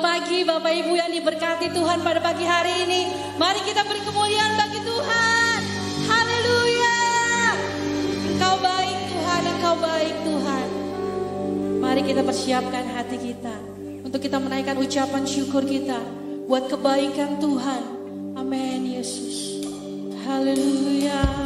pagi Bapak Ibu yang diberkati Tuhan pada pagi hari ini. Mari kita beri kemuliaan bagi Tuhan. Haleluya. Engkau baik Tuhan, Engkau baik Tuhan. Mari kita persiapkan hati kita untuk kita menaikkan ucapan syukur kita buat kebaikan Tuhan. Amin Yesus. Haleluya.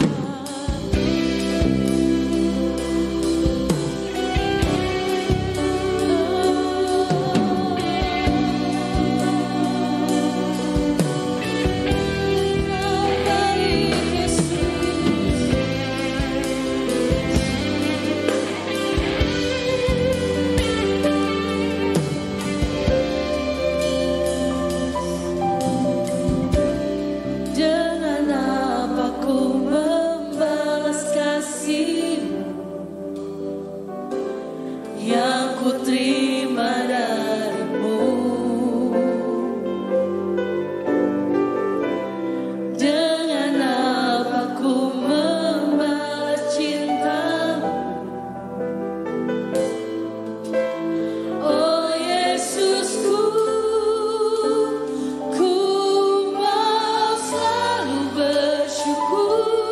Ku mau selalu bersyukur.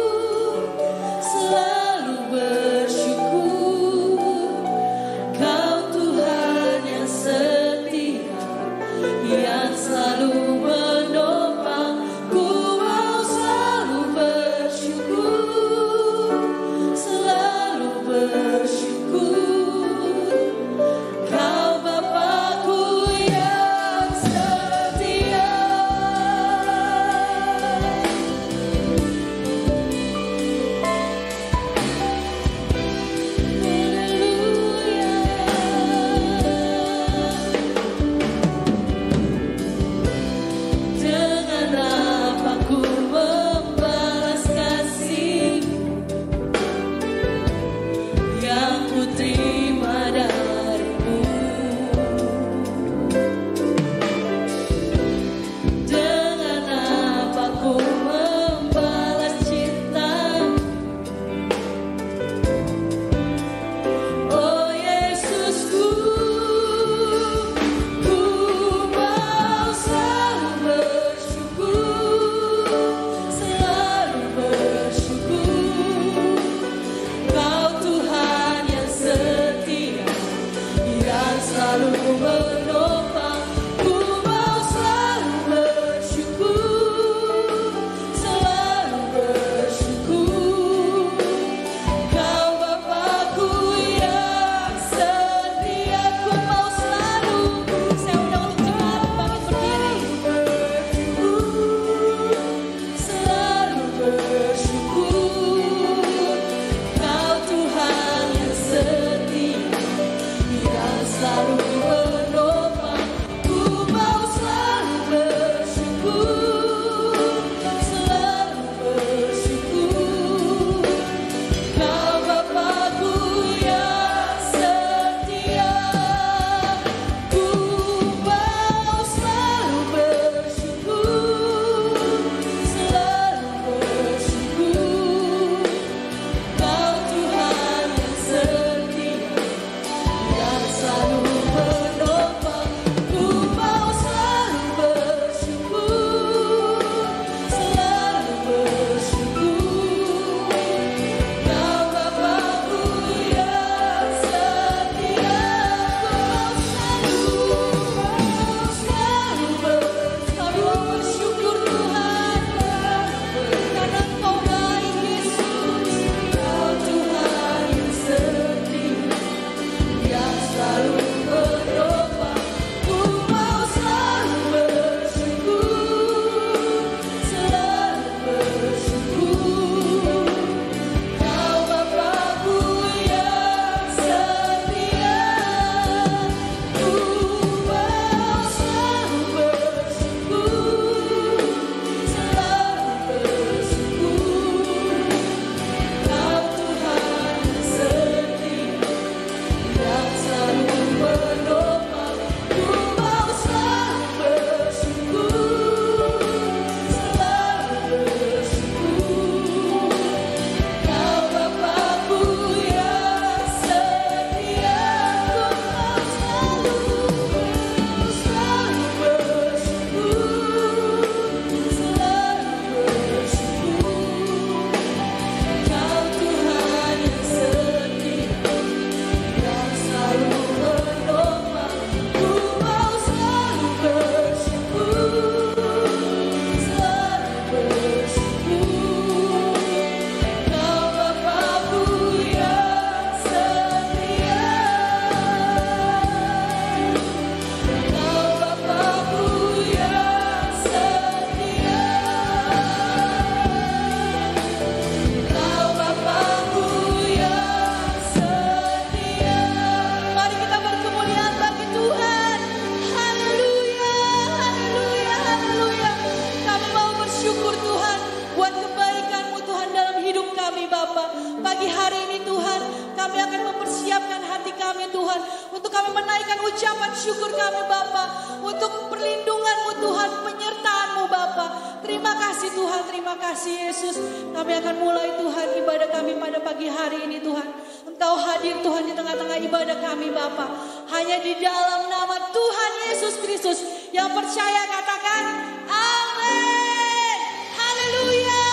kami akan mempersiapkan hati kami Tuhan. Untuk kami menaikkan ucapan syukur kami Bapa. Untuk perlindungan-Mu Tuhan, penyertaan-Mu Bapa. Terima kasih Tuhan, terima kasih Yesus. Kami akan mulai Tuhan ibadah kami pada pagi hari ini Tuhan. Engkau hadir Tuhan di tengah-tengah ibadah kami Bapa. Hanya di dalam nama Tuhan Yesus Kristus. Yang percaya katakan amin. Haleluya.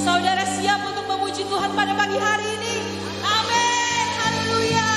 Saudara siap untuk memuji Tuhan pada pagi hari ini? Amin. Haleluya.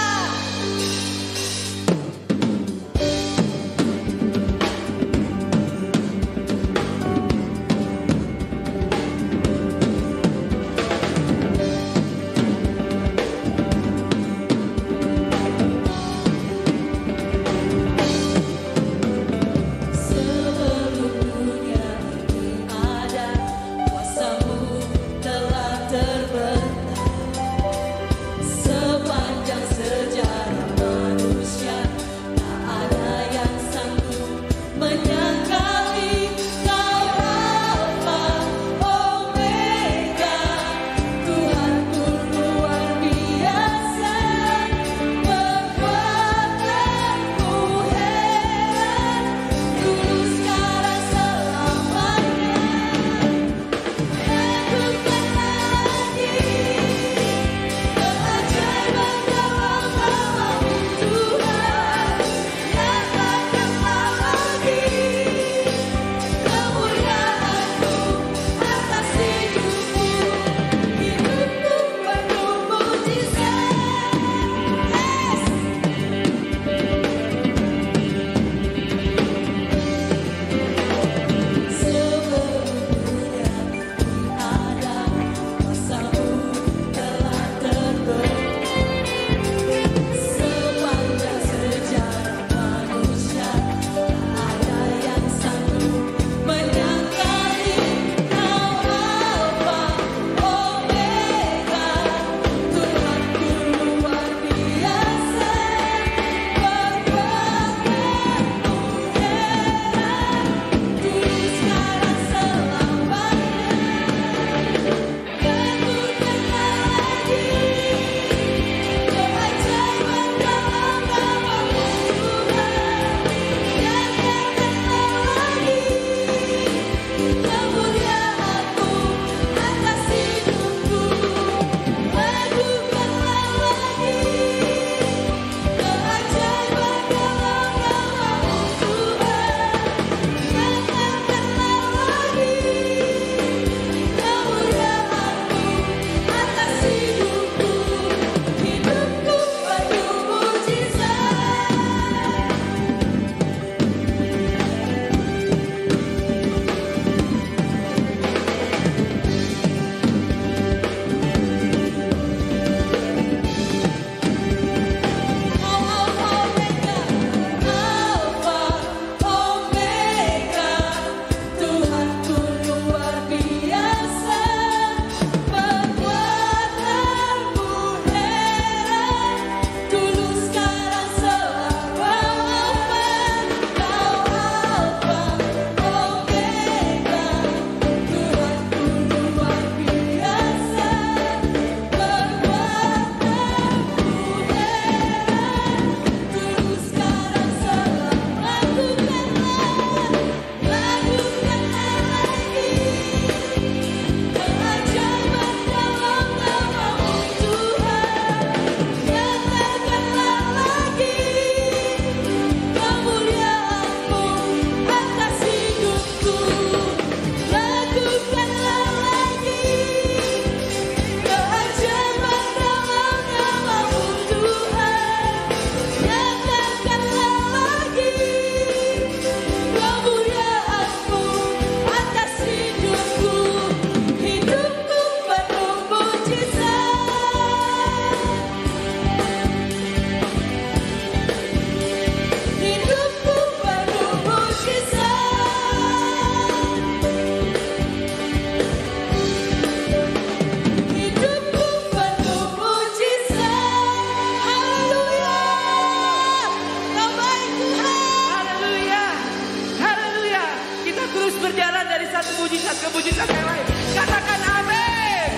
mujizat ke mujizat yang lain. Katakan amin.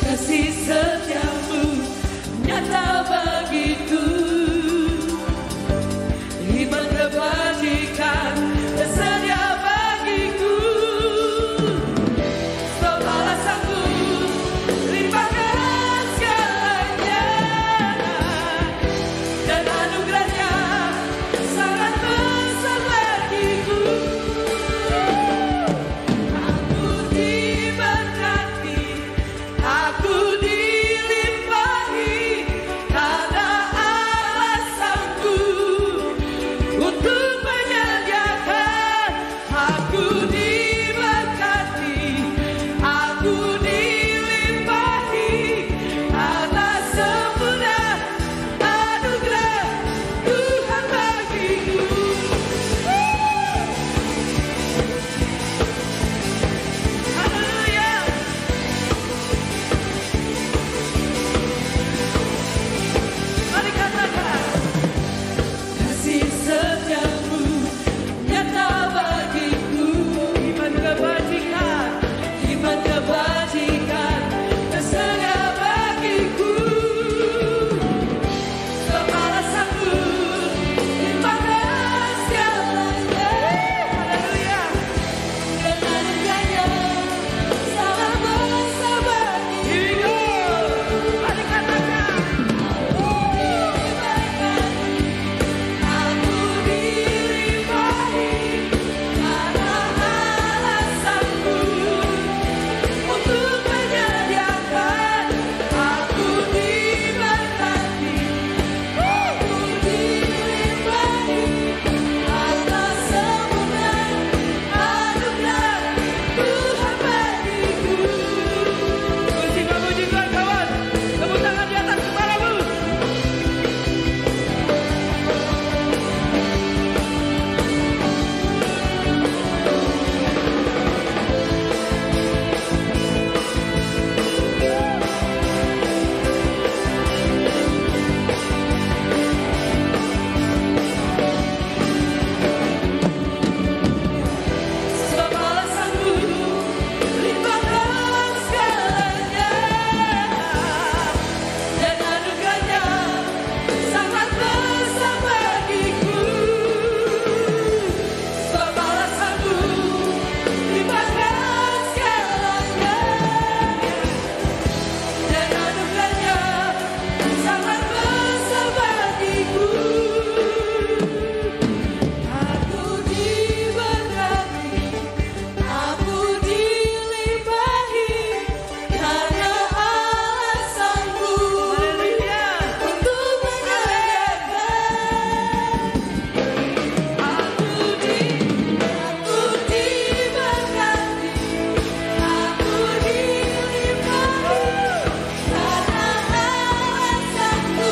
Kasih setiamu nyata bagiku, iman kebajikan tersedia bagiku. Balasanku limpahkan segalanya, dan anugerahnya sangat besar bagiku. Aku diberkati, aku dilimpahi, karena alasanku untuk menyediakan. Aku diberkati, aku dilimpahi, karena sempurna anugerah Tuhan bagiku. Haleluya. Mari katakan, kasih setiamu nyata bagiku, iman kebajikan tersedia bagiku. Balasanku limpahkan segalanya, haleluya, dan anugerahnya sangat besar bagiku. Mari katakan, aku dilimpahi, karena alasanku untuk menyediakan. Aku diberkati, aku dilimpahi, karena sempurna anugerah Tuhan bagiku. Puji memuji Tuhan kawan, tepuk tangan di atas kepalamu. Sebab alasanku limpahkan segalanya, dan anugerahnya sangat besar bagiku. Sebab alasanku limpahkan segalanya, dan anugerahnya sangat besar bagiku. Aku diberkati, aku dilimpahi, karena alasanku untuk menyediakan. Aku diberkati, aku dilimpahi, karena alasanku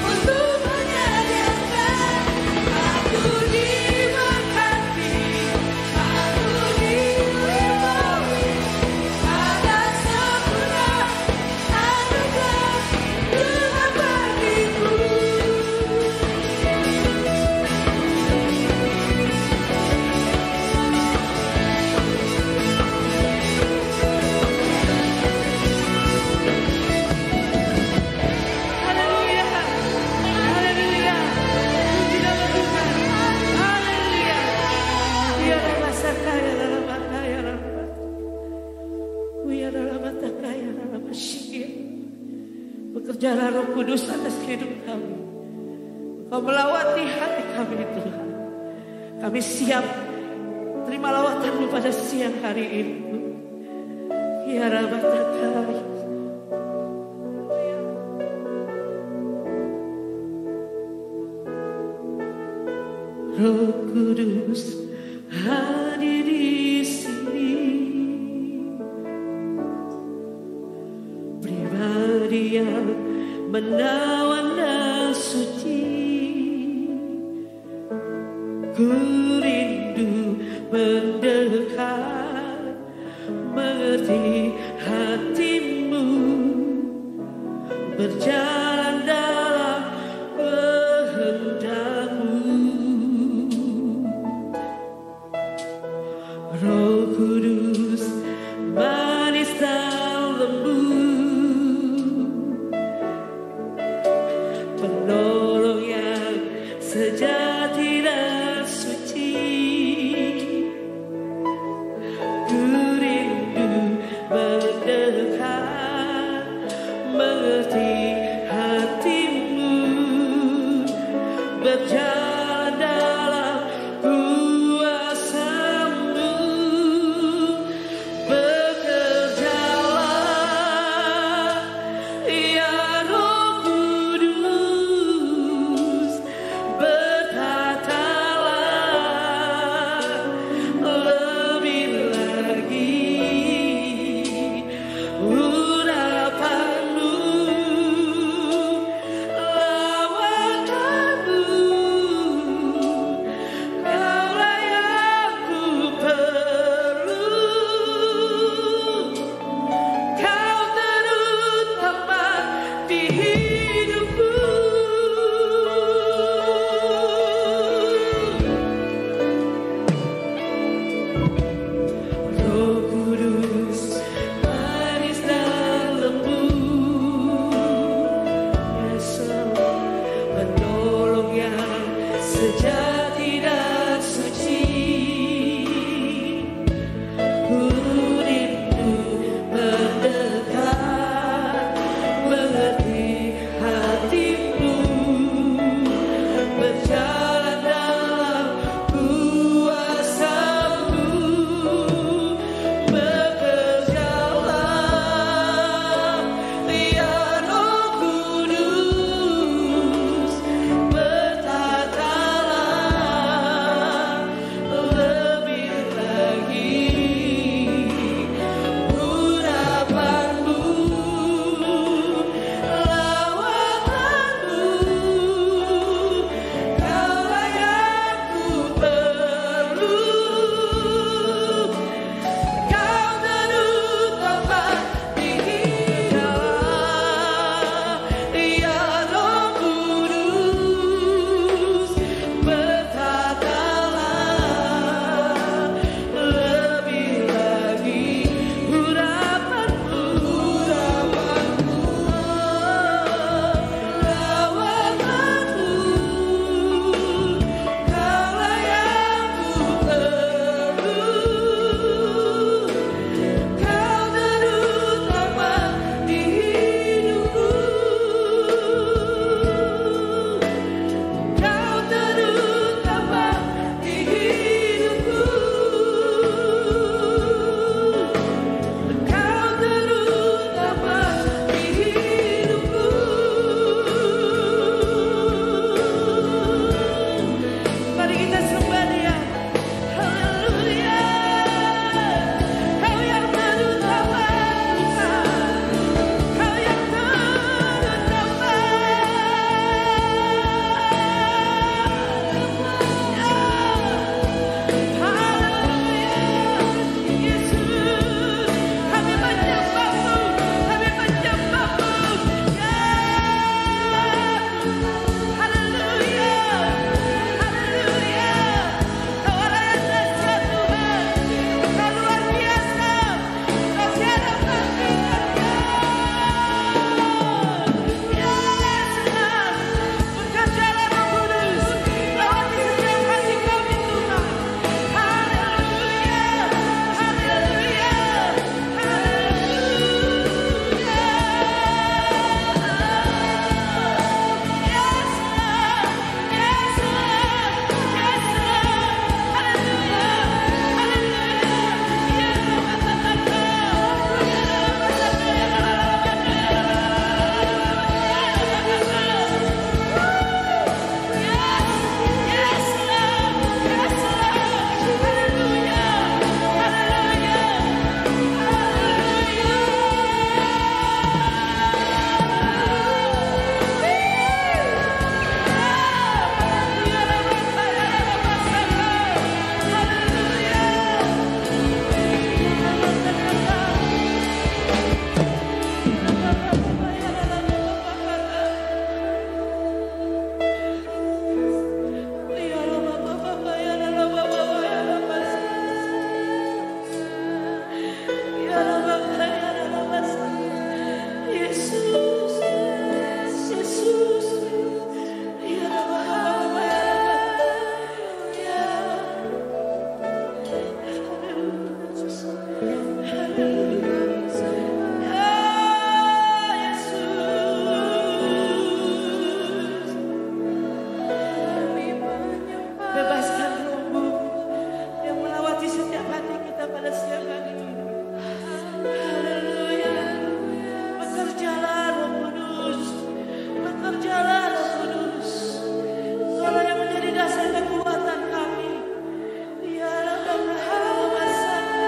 untuk menyediakan. Aku diberkati, aku dilimpahi, karena sempurna anugerah Tuhan bagiku. Haleluya, haleluya, puji nama Tuhan, haleluya. Biarlah masa kaya dalam mata ya Rabbi, biarlah mata kaya dalam masyarakat. Bekerjalah Roh Kudus atas hidup kami. Kau melawati hati kami Tuhan. Kami siap terima lawatan-Mu pada siang hari ini. Ya Rabbi, Roh Kudus hadir di sini, pribadi yang menawan dan suci. Ku rindu mendekat, mengerti hatimu, berjalan Bebaskan rohmu yang melawati setiap hati kita pada siang hari ini. Haleluya. Bekerjalah Roh Kudus. Bekerjalah Roh Kudus. Engkaulah yang menjadi dasar kekuatan kami. Ya Rabbana Hawasana.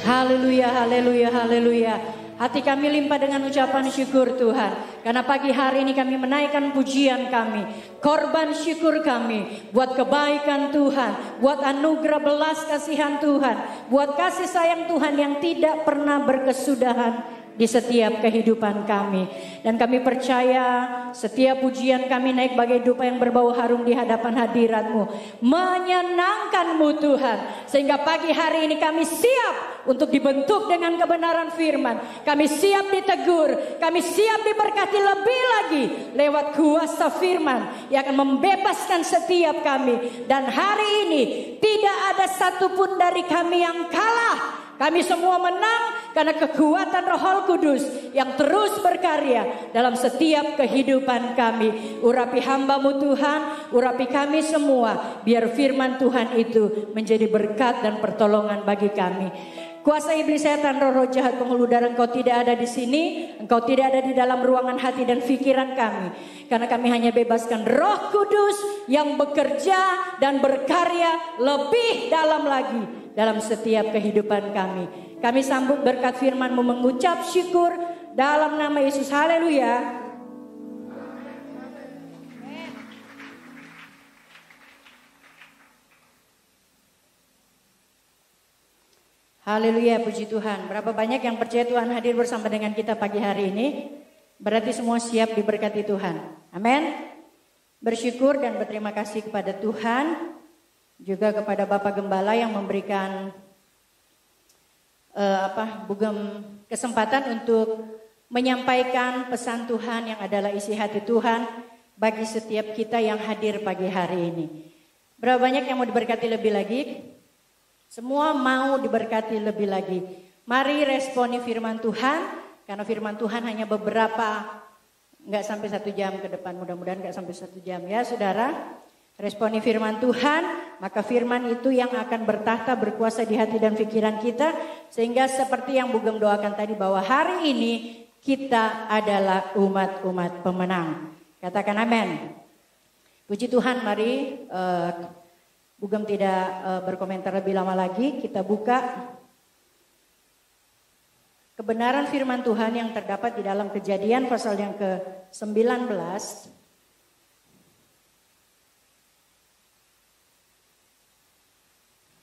Haleluya, haleluya, haleluya. Hati kami limpah dengan ucapan syukur Tuhan. Karena pagi hari ini kami menaikkan pujian kami. Korban syukur kami. Buat kebaikan Tuhan. Buat anugerah belas kasihan Tuhan. Buat kasih sayang Tuhan yang tidak pernah berkesudahan di setiap kehidupan kami. Dan kami percaya setiap pujian kami naik bagai dupa yang berbau harum di hadapan hadirat-Mu. Menyenangkan-Mu Tuhan. Sehingga pagi hari ini kami siap untuk dibentuk dengan kebenaran firman. Kami siap ditegur. Kami siap diberkati lebih lagi lewat kuasa firman yang akan membebaskan setiap kami. Dan hari ini tidak ada satupun dari kami yang kalah. Kami semua menang karena kekuatan Roh Kudus yang terus berkarya dalam setiap kehidupan kami. Urapi hamba-Mu Tuhan, urapi kami semua, biar firman Tuhan itu menjadi berkat dan pertolongan bagi kami. Kuasa iblis setan, roh-roh jahat, penghulu darah, engkau tidak ada di sini. Engkau tidak ada di dalam ruangan hati dan pikiran kami. Karena kami hanya bebaskan Roh Kudus yang bekerja dan berkarya lebih dalam lagi dalam setiap kehidupan kami. Kami sambut berkat firman-Mu, mengucap syukur dalam nama Yesus. Haleluya. Haleluya, puji Tuhan. Berapa banyak yang percaya Tuhan hadir bersama dengan kita pagi hari ini? Berarti semua siap diberkati Tuhan. Amin. Bersyukur dan berterima kasih kepada Tuhan, juga kepada Bapak Gembala yang memberikan Bugem kesempatan untuk menyampaikan pesan Tuhan yang adalah isi hati Tuhan bagi setiap kita yang hadir pagi hari ini. Berapa banyak yang mau diberkati lebih lagi? Semua mau diberkati lebih lagi. Mari responi firman Tuhan, karena firman Tuhan hanya beberapa, nggak sampai 1 jam ke depan, mudah-mudahan nggak sampai 1 jam ya saudara. Responi firman Tuhan, maka firman itu yang akan bertahta berkuasa di hati dan pikiran kita. Sehingga seperti yang Bugem doakan tadi bahwa hari ini kita adalah umat-umat pemenang. Katakan amin. Puji Tuhan, mari Bugem tidak berkomentar lebih lama lagi. Kita buka kebenaran firman Tuhan yang terdapat di dalam Kejadian pasal yang ke-19.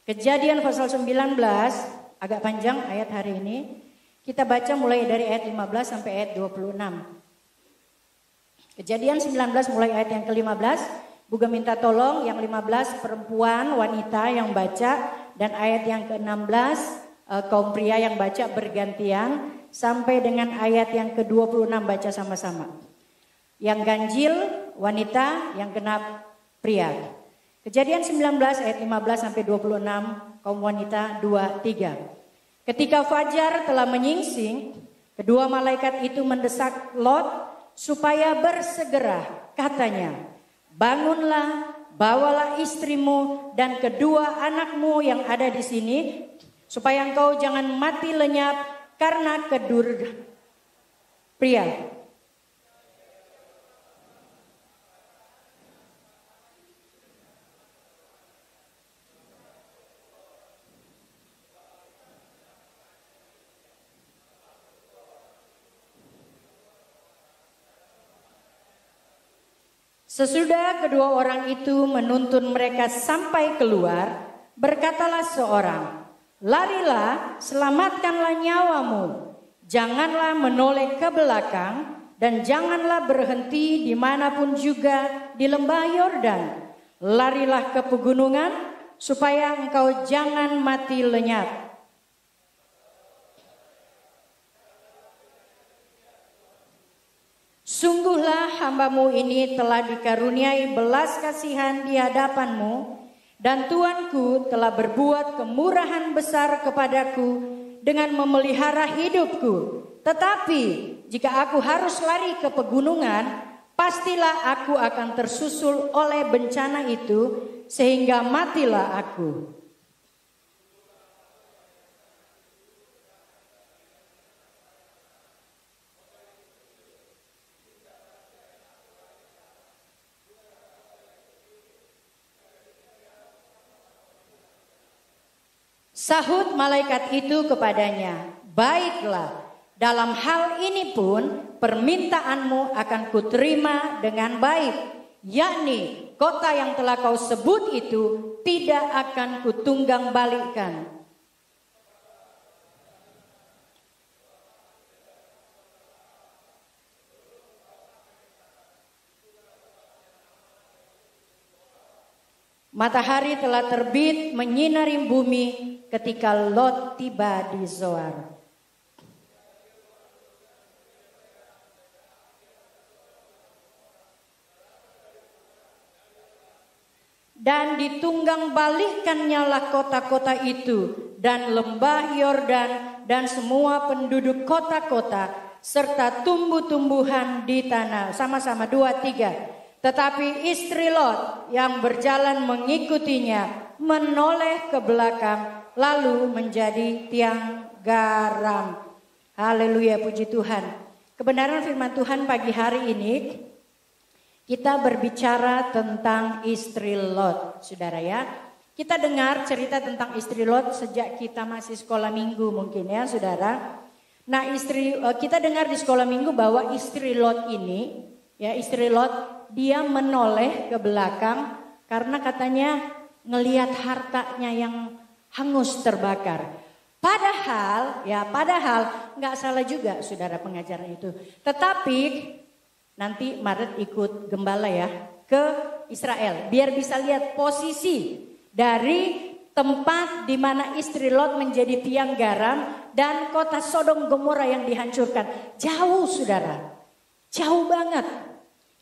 Kejadian pasal 19, agak panjang ayat hari ini. Kita baca mulai dari ayat 15 sampai ayat 26. Kejadian 19 mulai ayat yang ke-15. Bugem minta tolong yang 15 perempuan, wanita yang baca, dan ayat yang ke-16 kaum pria yang baca bergantian sampai dengan ayat yang ke-26 baca sama-sama. Yang ganjil wanita, yang genap pria. Kejadian 19 ayat 15 sampai 26 kaum wanita 2-3. Ketika fajar telah menyingsing, kedua malaikat itu mendesak Lot supaya bersegera. Katanya, bangunlah, bawalah istrimu dan kedua anakmu yang ada di sini, supaya engkau jangan mati lenyap karena pria. Sesudah kedua orang itu menuntun mereka sampai keluar, berkatalah seorang, larilah, selamatkanlah nyawamu, janganlah menoleh ke belakang, dan janganlah berhenti dimanapun juga di lembah Yordan. Larilah ke pegunungan, supaya engkau jangan mati lenyap. Sungguhlah hambamu ini telah dikaruniai belas kasihan di hadapanmu, dan Tuanku telah berbuat kemurahan besar kepadaku dengan memelihara hidupku. Tetapi jika aku harus lari ke pegunungan, pastilah aku akan tersusul oleh bencana itu, sehingga matilah aku. Sahut malaikat itu kepadanya, baiklah, dalam hal ini pun permintaanmu akan kuterima dengan baik, yakni kota yang telah kau sebut itu tidak akan kutunggang balikkan. Matahari telah terbit menyinari bumi ketika Lot tiba di Zoar. Dan ditunggang balikkannyalah kota-kota itu dan lembah Yordan dan semua penduduk kota-kota serta tumbuh-tumbuhan di tanah. Sama-sama 2-3. Tetapi istri Lot yang berjalan mengikutinya menoleh ke belakang lalu menjadi tiang garam. Haleluya, puji Tuhan. Kebenaran firman Tuhan pagi hari ini kita berbicara tentang istri Lot, saudara ya. Kita dengar cerita tentang istri Lot sejak kita masih sekolah minggu mungkin ya, saudara. Nah, kita dengar di sekolah minggu bahwa istri Lot ini, ya istri Lot dia menoleh ke belakang karena katanya ngelihat hartanya yang hangus terbakar. Padahal nggak salah juga saudara pengajaran itu. Tetapi nanti Maret ikut gembala ya ke Israel. Biar bisa lihat posisi dari tempat di mana istri Lot menjadi tiang garam dan kota Sodom Gomora yang dihancurkan. Jauh saudara, jauh banget.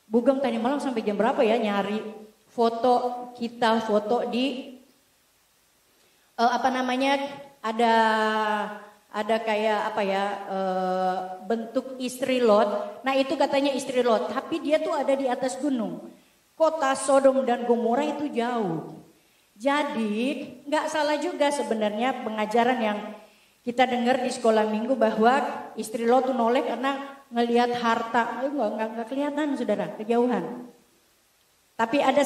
Bugeng tadi malam sampai jam berapa ya nyari foto kita, foto di ada kayak bentuk istri Lot. Nah itu katanya istri Lot, tapi dia tuh ada di atas gunung. Kota Sodom dan Gomora itu jauh. Jadi nggak salah juga sebenarnya pengajaran yang kita dengar di sekolah minggu bahwa istri Lot tuh noleh karena ngelihat harta. Nggak kelihatan saudara, kejauhan. Tapi ada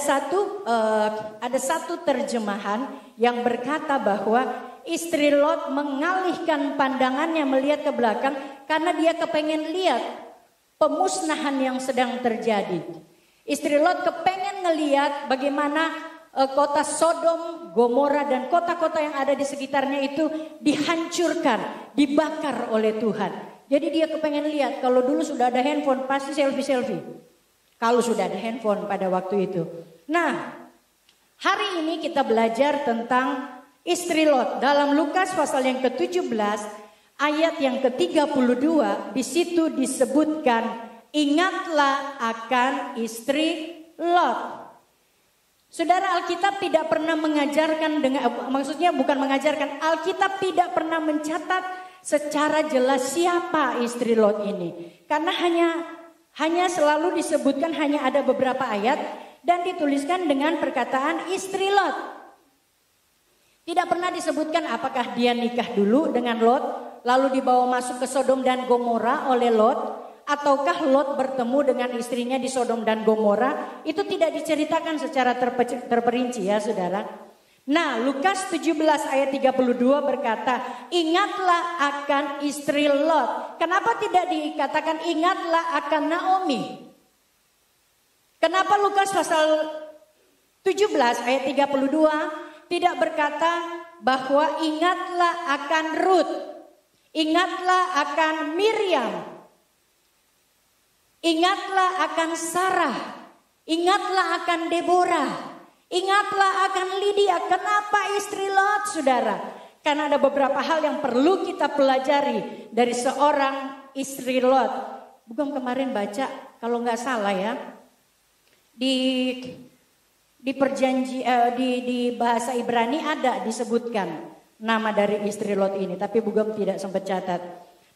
satu terjemahan yang berkata bahwa istri Lot mengalihkan pandangannya melihat ke belakang karena dia kepengen lihat pemusnahan yang sedang terjadi. Istri Lot kepengen ngelihat bagaimana kota Sodom, Gomora dan kota-kota yang ada di sekitarnya itu dihancurkan, dibakar oleh Tuhan. Jadi dia kepengen lihat, kalau dulu sudah ada handphone pasti selfie-selfie. Kalau sudah ada handphone pada waktu itu. Nah, hari ini kita belajar tentang istri Lot. Dalam Lukas pasal yang ke-17 ayat yang ke-32 di situ disebutkan ingatlah akan istri Lot. Saudara, Alkitab tidak pernah mengajarkan Alkitab tidak pernah mencatat secara jelas siapa istri Lot ini. Karena hanya selalu disebutkan hanya ada beberapa ayat dan dituliskan dengan perkataan istri Lot. Tidak pernah disebutkan apakah dia nikah dulu dengan Lot lalu dibawa masuk ke Sodom dan Gomora oleh Lot, ataukah Lot bertemu dengan istrinya di Sodom dan Gomora. Itu tidak diceritakan secara terperinci ya saudara. Nah, Lukas 17 ayat 32 berkata, ingatlah akan istri Lot. Kenapa tidak dikatakan ingatlah akan Naomi? Kenapa Lukas pasal 17 ayat 32 tidak berkata bahwa ingatlah akan Ruth, ingatlah akan Miriam, ingatlah akan Sarah, ingatlah akan Deborah, ingatlah akan Lydia. Kenapa istri Lot saudara? Karena ada beberapa hal yang perlu kita pelajari dari seorang istri Lot. Bukan kemarin baca kalau nggak salah ya. Di bahasa Ibrani ada disebutkan nama dari istri Lot ini. Tapi Bugam tidak sempat catat.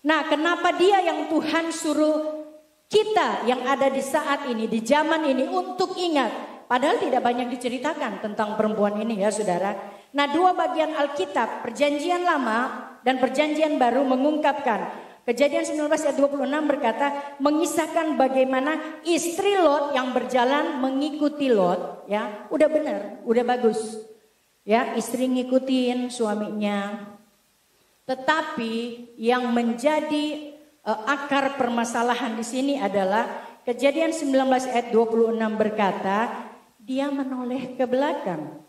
Nah, kenapa dia yang Tuhan suruh kita yang ada di saat ini, di zaman ini untuk ingat. Padahal tidak banyak diceritakan tentang perempuan ini ya saudara. Nah, dua bagian Alkitab, Perjanjian Lama dan Perjanjian Baru mengungkapkan. Kejadian 19 ayat 26 berkata, mengisahkan bagaimana istri Lot yang berjalan mengikuti Lot. Ya, udah benar, udah bagus. Ya, istri ngikutin suaminya. Tetapi yang menjadi akar permasalahan di sini adalah Kejadian 19 ayat 26 berkata, dia menoleh ke belakang.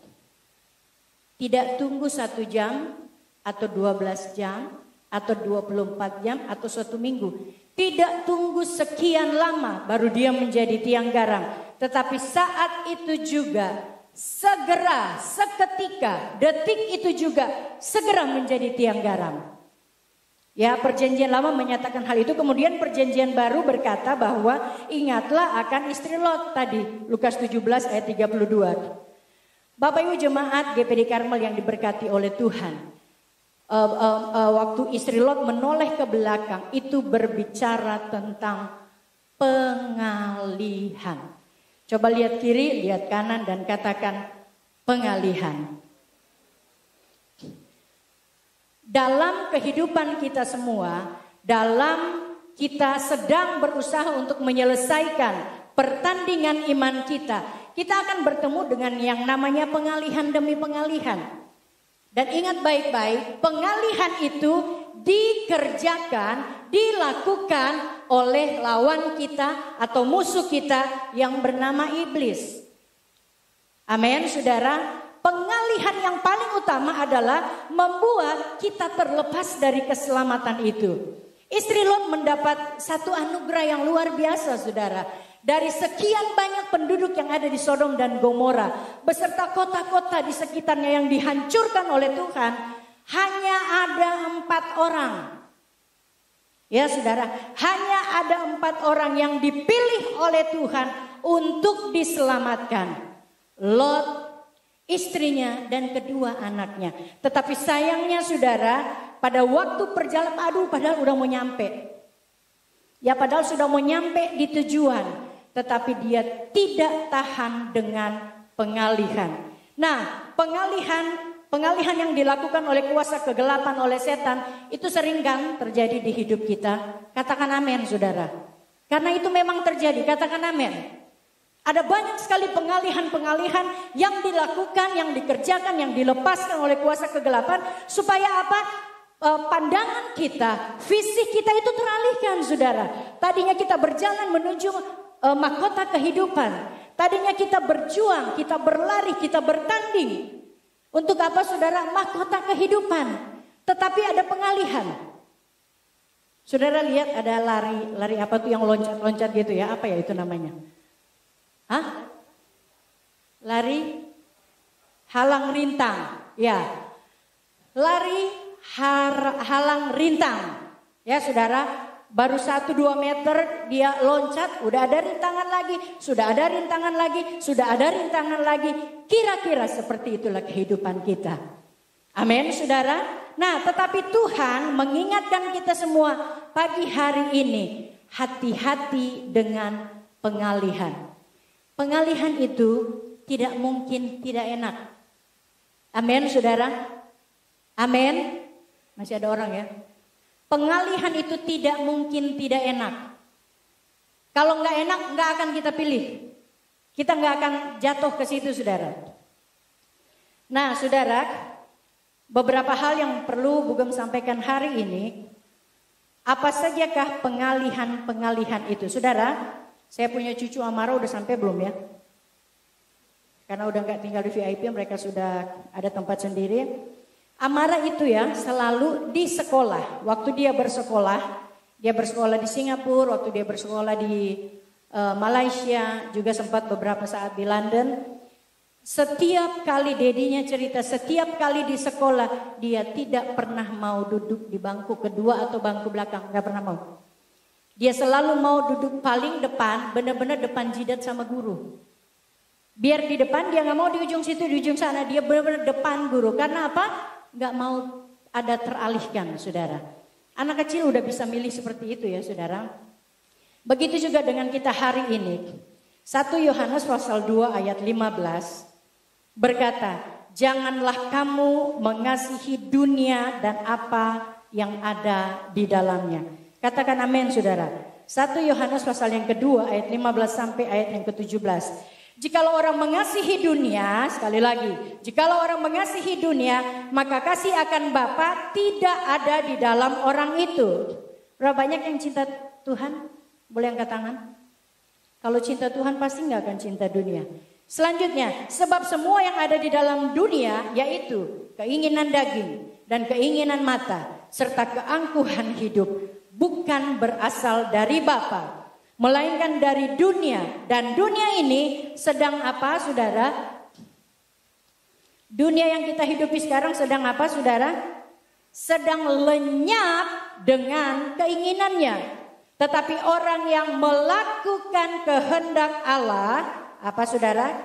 Tidak tunggu 1 jam atau 12 jam atau 24 jam atau 1 minggu. Tidak tunggu sekian lama baru dia menjadi tiang garam. Tetapi saat itu juga segera, seketika, detik itu juga segera menjadi tiang garam. Ya, Perjanjian Lama menyatakan hal itu. Kemudian Perjanjian Baru berkata bahwa ingatlah akan istri Lot tadi. Lukas 17 ayat 32. Bapak Ibu jemaat GPD Karmel yang diberkati oleh Tuhan. Waktu istri Lot menoleh ke belakang itu berbicara tentang pengalihan. Coba lihat kiri, lihat kanan dan katakan pengalihan. Dalam kehidupan kita semua, dalam kita sedang berusaha untuk menyelesaikan pertandingan iman kita, kita akan bertemu dengan yang namanya pengalihan demi pengalihan. Dan ingat baik-baik, pengalihan itu dikerjakan, dilakukan oleh lawan kita atau musuh kita yang bernama iblis. Amin, saudara. Pengalihan pengalihan yang paling utama adalah membuat kita terlepas dari keselamatan itu. Istri Lot mendapat satu anugerah yang luar biasa, saudara. Dari sekian banyak penduduk yang ada di Sodom dan Gomora, beserta kota-kota di sekitarnya yang dihancurkan oleh Tuhan, hanya ada 4 orang. Ya saudara, hanya ada 4 orang yang dipilih oleh Tuhan untuk diselamatkan. Lot, istrinya, dan kedua anaknya. Tetapi sayangnya saudara, pada waktu perjalanan, padahal udah mau nyampe. Ya padahal sudah mau nyampe di tujuan. Tetapi dia tidak tahan dengan pengalihan. Nah, pengalihan yang dilakukan oleh kuasa kegelapan, oleh setan, itu sering kan terjadi di hidup kita. Katakan amin saudara. Karena itu memang terjadi, katakan amin. Ada banyak sekali pengalihan-pengalihan yang dilakukan, yang dikerjakan, yang dilepaskan oleh kuasa kegelapan. Supaya apa? Pandangan kita, fisik kita itu teralihkan saudara. Tadinya kita berjalan menuju mahkota kehidupan. Tadinya kita berjuang, kita berlari, kita bertanding. Untuk apa saudara? Mahkota kehidupan. Tetapi ada pengalihan. Saudara lihat ada lari apa tuh yang loncat-loncat gitu ya? Apa ya itu namanya? Hah? Lari halang rintang. Ya. Lari halang rintang. Ya saudara, baru 1-2 meter dia loncat, udah ada rintangan lagi, sudah ada rintangan lagi, sudah ada rintangan lagi. Kira-kira seperti itulah kehidupan kita. Amin saudara. Nah tetapi Tuhan mengingatkan kita semua pagi hari ini, hati-hati dengan pengalihan. Pengalihan itu tidak mungkin tidak enak. Amin saudara. Amin. Masih ada orang ya. Pengalihan itu tidak mungkin tidak enak. Kalau nggak enak nggak akan kita pilih. Kita nggak akan jatuh ke situ saudara. Nah saudara, beberapa hal yang perlu Bugem sampaikan hari ini. Apa sajakah pengalihan itu saudara? Saya punya cucu Amara udah sampai belum ya? Karena udah nggak tinggal di VIP, mereka sudah ada tempat sendiri. Amara itu ya selalu di sekolah. Waktu dia bersekolah di Singapura, waktu dia bersekolah di Malaysia, juga sempat beberapa saat di London. Setiap kali dedinya cerita, setiap kali di sekolah dia tidak pernah mau duduk di bangku kedua atau bangku belakang, nggak pernah mau. Dia selalu mau duduk paling depan, benar-benar depan jidat sama guru. Biar di depan, dia nggak mau di ujung situ, di ujung sana, dia benar-benar depan guru. Karena apa? Nggak mau ada teralihkan, saudara. Anak kecil udah bisa milih seperti itu ya, saudara. Begitu juga dengan kita hari ini. 1 Yohanes pasal 2 ayat 15 berkata, janganlah kamu mengasihi dunia dan apa yang ada di dalamnya. Katakan amin saudara. 1 Yohanes pasal yang kedua ayat 15 sampai ayat yang ke-17. Jikalau orang mengasihi dunia, sekali lagi, jikalau orang mengasihi dunia, maka kasih akan Bapa tidak ada di dalam orang itu. Berapa banyak yang cinta Tuhan? Boleh angkat tangan? Kalau cinta Tuhan pasti nggak akan cinta dunia. Selanjutnya, sebab semua yang ada di dalam dunia, yaitu keinginan daging dan keinginan mata, serta keangkuhan hidup, bukan berasal dari Bapa, melainkan dari dunia. Dan dunia ini sedang apa saudara? Dunia yang kita hidupi sekarang sedang apa saudara? Sedang lenyap dengan keinginannya. Tetapi orang yang melakukan kehendak Allah, apa saudara?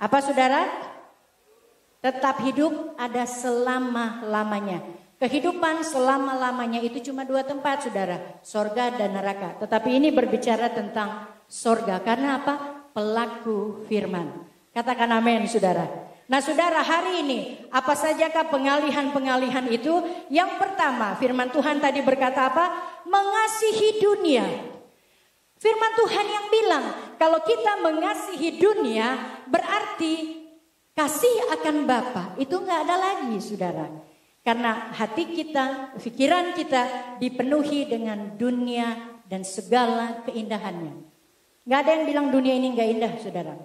Apa saudara? Tetap hidup ada selama-lamanya. Kehidupan selama-lamanya itu cuma 2 tempat saudara, sorga dan neraka. Tetapi ini berbicara tentang sorga, karena apa? Pelaku firman. Katakan amin saudara. Nah saudara, hari ini apa sajakah pengalihan-pengalihan itu? Yang pertama, firman Tuhan tadi berkata apa? Mengasihi dunia. Firman Tuhan yang bilang, kalau kita mengasihi dunia berarti kasih akan Bapa itu nggak ada lagi saudara. Karena hati kita, pikiran kita dipenuhi dengan dunia dan segala keindahannya. Gak ada yang bilang dunia ini gak indah saudara.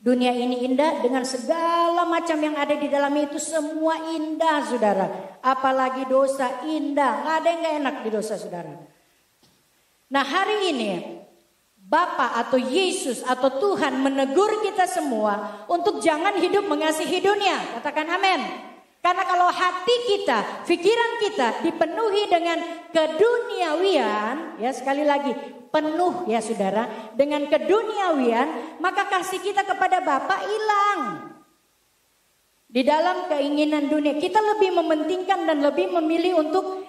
Dunia ini indah dengan segala macam yang ada di dalamnya, itu semua indah saudara. Apalagi dosa indah, gak ada yang gak enak di dosa saudara. Nah hari ini Bapa atau Yesus atau Tuhan menegur kita semua untuk jangan hidup mengasihi dunia. Katakan amin. Karena kalau hati kita, pikiran kita dipenuhi dengan keduniawian, ya sekali lagi penuh ya saudara, dengan keduniawian, maka kasih kita kepada Bapa hilang. Di dalam keinginan dunia, kita lebih mementingkan dan lebih memilih untuk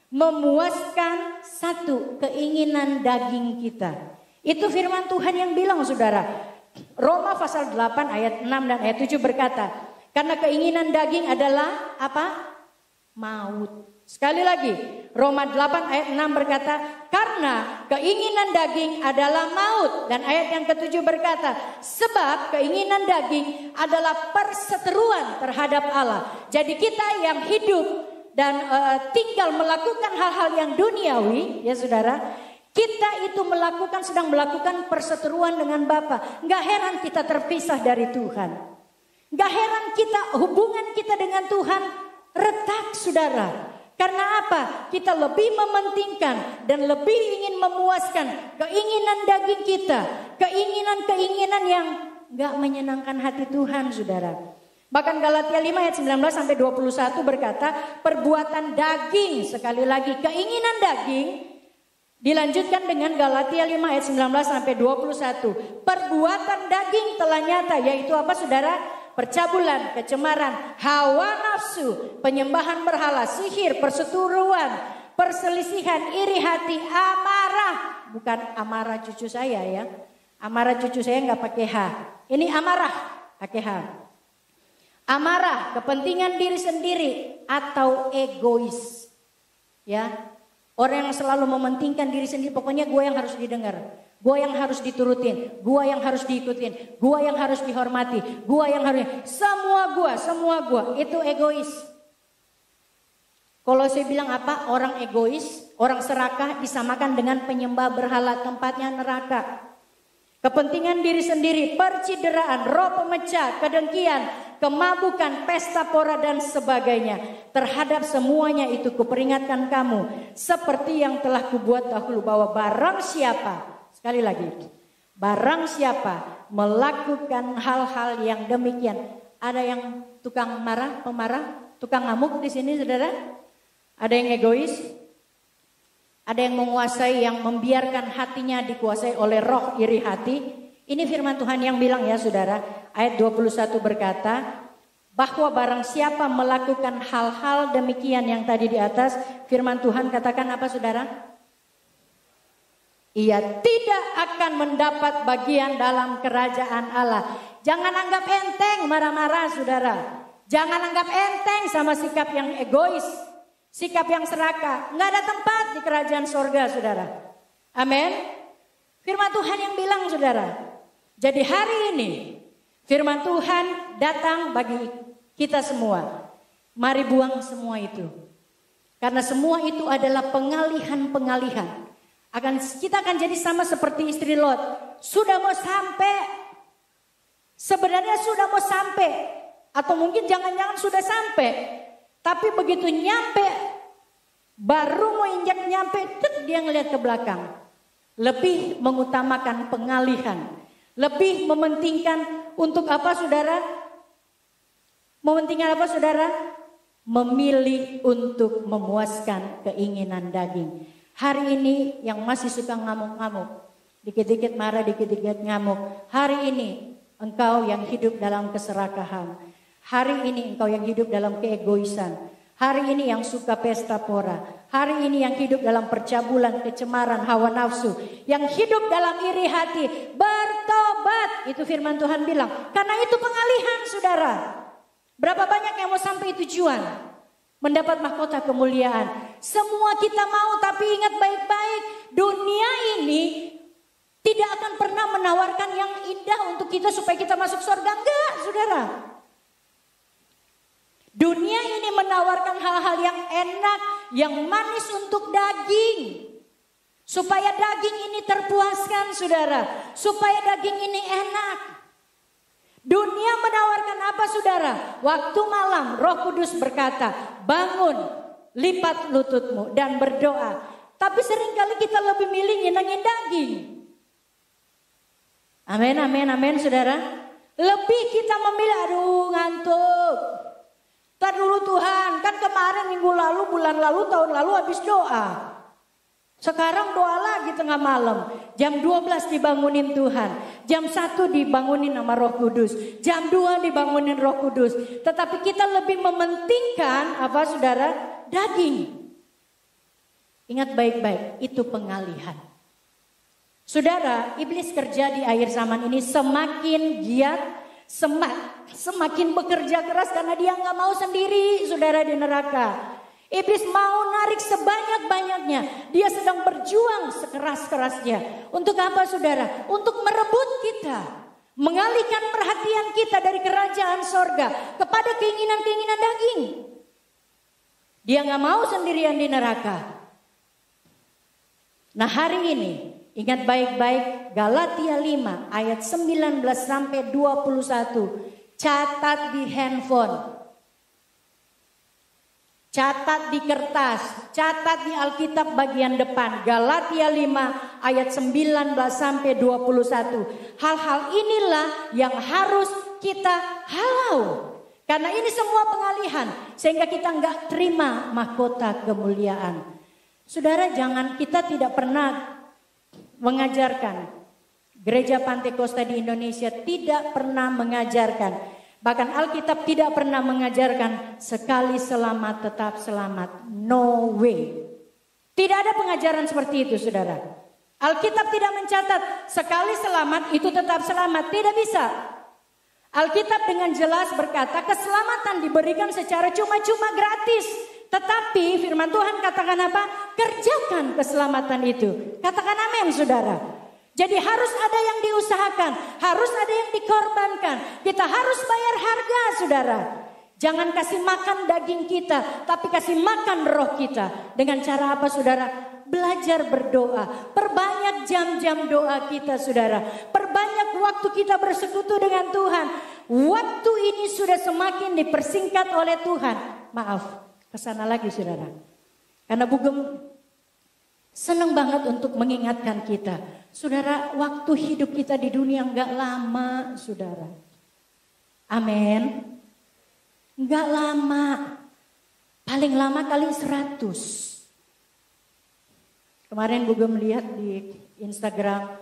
memuaskan satu keinginan daging kita. Itu firman Tuhan yang bilang saudara. Roma pasal 8 ayat 6 dan ayat 7 berkata, karena keinginan daging adalah apa? Maut. Sekali lagi, Roma 8 ayat 6 berkata, karena keinginan daging adalah maut. Dan ayat yang ke-7 berkata, sebab keinginan daging adalah perseteruan terhadap Allah. Jadi kita yang hidup dan tinggal melakukan hal-hal yang duniawi, ya saudara, kita itu sedang melakukan perseteruan dengan Bapa. Gak heran kita terpisah dari Tuhan. Gak heran hubungan kita dengan Tuhan retak saudara. Karena apa? Kita lebih mementingkan dan lebih ingin memuaskan keinginan daging kita. Keinginan-keinginan yang gak menyenangkan hati Tuhan saudara. Bahkan Galatia 5 ayat 19 sampai 21 berkata, perbuatan daging, sekali lagi keinginan daging, dilanjutkan dengan Galatia 5 ayat 19 sampai 21. Perbuatan daging telah nyata, yaitu apa saudara? Percabulan, kecemaran, hawa nafsu, penyembahan berhala, sihir, perseteruan, perselisihan, iri hati, amarah. Bukan amarah cucu saya ya. Amarah cucu saya nggak pakai H. Ini amarah pakai H. Amarah, kepentingan diri sendiri atau egois. Ya. Orang yang selalu mementingkan diri sendiri, pokoknya gue yang harus didengar. Gue yang harus diturutin, gue yang harus diikutin, gue yang harus dihormati, gue yang harus, semua gue, itu egois. Kalau saya bilang apa? Orang egois, orang serakah disamakan dengan penyembah berhala, tempatnya neraka. Kepentingan diri sendiri, percideraan, roh pemecah, kedengkian, kemabukan, pesta pora dan sebagainya. Terhadap semuanya itu kuperingatkan kamu, seperti yang telah kubuat dahulu, bahwa barang siapa, sekali lagi, barang siapa melakukan hal-hal yang demikian. Ada yang tukang marah, pemarah, tukang ngamuk di sini saudara? Ada yang egois? Ada yang menguasai, yang membiarkan hatinya dikuasai oleh roh iri hati. Ini firman Tuhan yang bilang ya saudara. Ayat 21 berkata, bahwa barang siapa melakukan hal-hal demikian yang tadi di atas, firman Tuhan katakan apa saudara? Ia tidak akan mendapat bagian dalam kerajaan Allah. Jangan anggap enteng marah-marah saudara. Jangan anggap enteng sama sikap yang egois. Sikap yang serakah. Nggak ada tempat di kerajaan sorga saudara. Amin. Firman Tuhan yang bilang saudara. Jadi hari ini firman Tuhan datang bagi kita semua. Mari buang semua itu. Karena semua itu adalah pengalihan-pengalihan. Kita akan jadi sama seperti istri Lot. Sudah mau sampai. Sebenarnya sudah mau sampai. Atau mungkin jangan-jangan sudah sampai. Tapi begitu nyampe, baru mau injak nyampe, dia ngelihat ke belakang. Lebih mengutamakan pengalihan. Lebih mementingkan untuk apa saudara? Mementingkan apa saudara? Memilih untuk memuaskan keinginan daging. Hari ini yang masih suka ngamuk-ngamuk. Dikit-dikit marah, dikit-dikit ngamuk. Hari ini engkau yang hidup dalam keserakahan. Hari ini engkau yang hidup dalam keegoisan. Hari ini yang suka pesta pora. Hari ini yang hidup dalam percabulan, kecemaran, hawa nafsu. Yang hidup dalam iri hati. Bertobat. Itu firman Tuhan bilang. Karena itu pengalihan saudara. Berapa banyak yang mau sampai tujuan? Mendapat mahkota kemuliaan. Semua kita mau, tapi ingat baik-baik. Dunia ini tidak akan pernah menawarkan yang indah untuk kita supaya kita masuk surga. Enggak saudara. Dunia ini menawarkan hal-hal yang enak, yang manis untuk daging. Supaya daging ini terpuaskan saudara. Supaya daging ini enak. Dunia menawarkan apa saudara? Waktu malam Roh Kudus berkata, bangun, lipat lututmu dan berdoa. Tapi seringkali kita lebih milih nyenengin daging. Amin, amin, amin saudara. Lebih kita memilih, aduh ngantuk. Ntar dulu Tuhan, kan kemarin minggu lalu, bulan lalu, tahun lalu habis doa. Sekarang doa lagi tengah malam. Jam 12 dibangunin Tuhan. Jam 1 dibangunin sama Roh Kudus. Jam 2 dibangunin Roh Kudus. Tetapi kita lebih mementingkan apa saudara? Daging. Ingat baik-baik, itu pengalihan. Saudara, iblis kerja di akhir zaman ini semakin giat, semakin bekerja keras karena dia nggak mau sendiri saudara di neraka. Iblis mau narik sebanyak-banyaknya. Dia sedang berjuang sekeras-kerasnya. Untuk apa saudara? Untuk merebut kita. Mengalihkan perhatian kita dari kerajaan sorga kepada keinginan-keinginan daging. Dia gak mau sendirian di neraka. Nah hari ini, ingat baik-baik Galatia 5 ayat 19 sampai 21. Catat di handphone. Catat di kertas, catat di Alkitab bagian depan. Galatia 5 ayat 19 sampai 21. Hal-hal inilah yang harus kita halau. Karena ini semua pengalihan. Sehingga kita enggak terima mahkota kemuliaan. Saudara, kita tidak pernah mengajarkan. Gereja Pantekosta di Indonesia tidak pernah mengajarkan. Bahkan Alkitab tidak pernah mengajarkan sekali selamat tetap selamat. No way. Tidak ada pengajaran seperti itu saudara. Alkitab tidak mencatat sekali selamat itu tetap selamat. Tidak bisa. Alkitab dengan jelas berkata keselamatan diberikan secara cuma-cuma gratis. Tetapi firman Tuhan katakan apa? Kerjakan keselamatan itu. Katakan amin saudara. Jadi harus ada yang diusahakan, harus ada yang dikorbankan. Kita harus bayar harga saudara. Jangan kasih makan daging kita, tapi kasih makan roh kita. Dengan cara apa saudara? Belajar berdoa. Perbanyak jam-jam doa kita saudara. Perbanyak waktu kita bersekutu dengan Tuhan. Waktu ini sudah semakin dipersingkat oleh Tuhan. Maaf, kesana lagi saudara. Karena Bugem senang banget untuk mengingatkan kita. Saudara, waktu hidup kita di dunia enggak lama, saudara. Amin. Enggak lama. Paling lama kali 100. Kemarin gue melihat di Instagram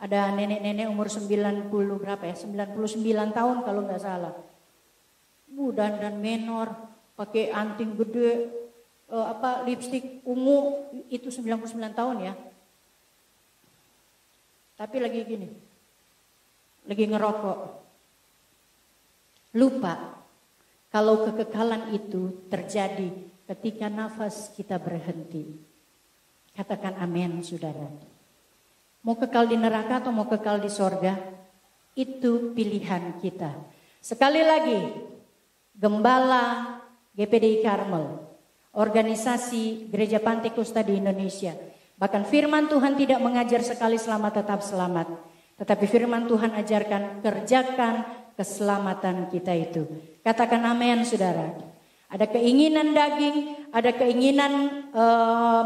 ada nenek-nenek umur 90 berapa ya? 99 tahun kalau enggak salah. Dan menor, pakai anting gede, lipstik ungu, itu 99 tahun ya. Tapi lagi gini, lagi ngerokok. Lupa kalau kekekalan itu terjadi ketika nafas kita berhenti. Katakan amin saudara. Mau kekal di neraka atau mau kekal di sorga? Itu pilihan kita. Sekali lagi, Gembala GPDI Karmel, organisasi Gereja Pantekosta di Indonesia. Bahkan firman Tuhan tidak mengajar sekali selamat tetap selamat. Tetapi firman Tuhan ajarkan kerjakan keselamatan kita itu. Katakan amin saudara. Ada keinginan daging, ada keinginan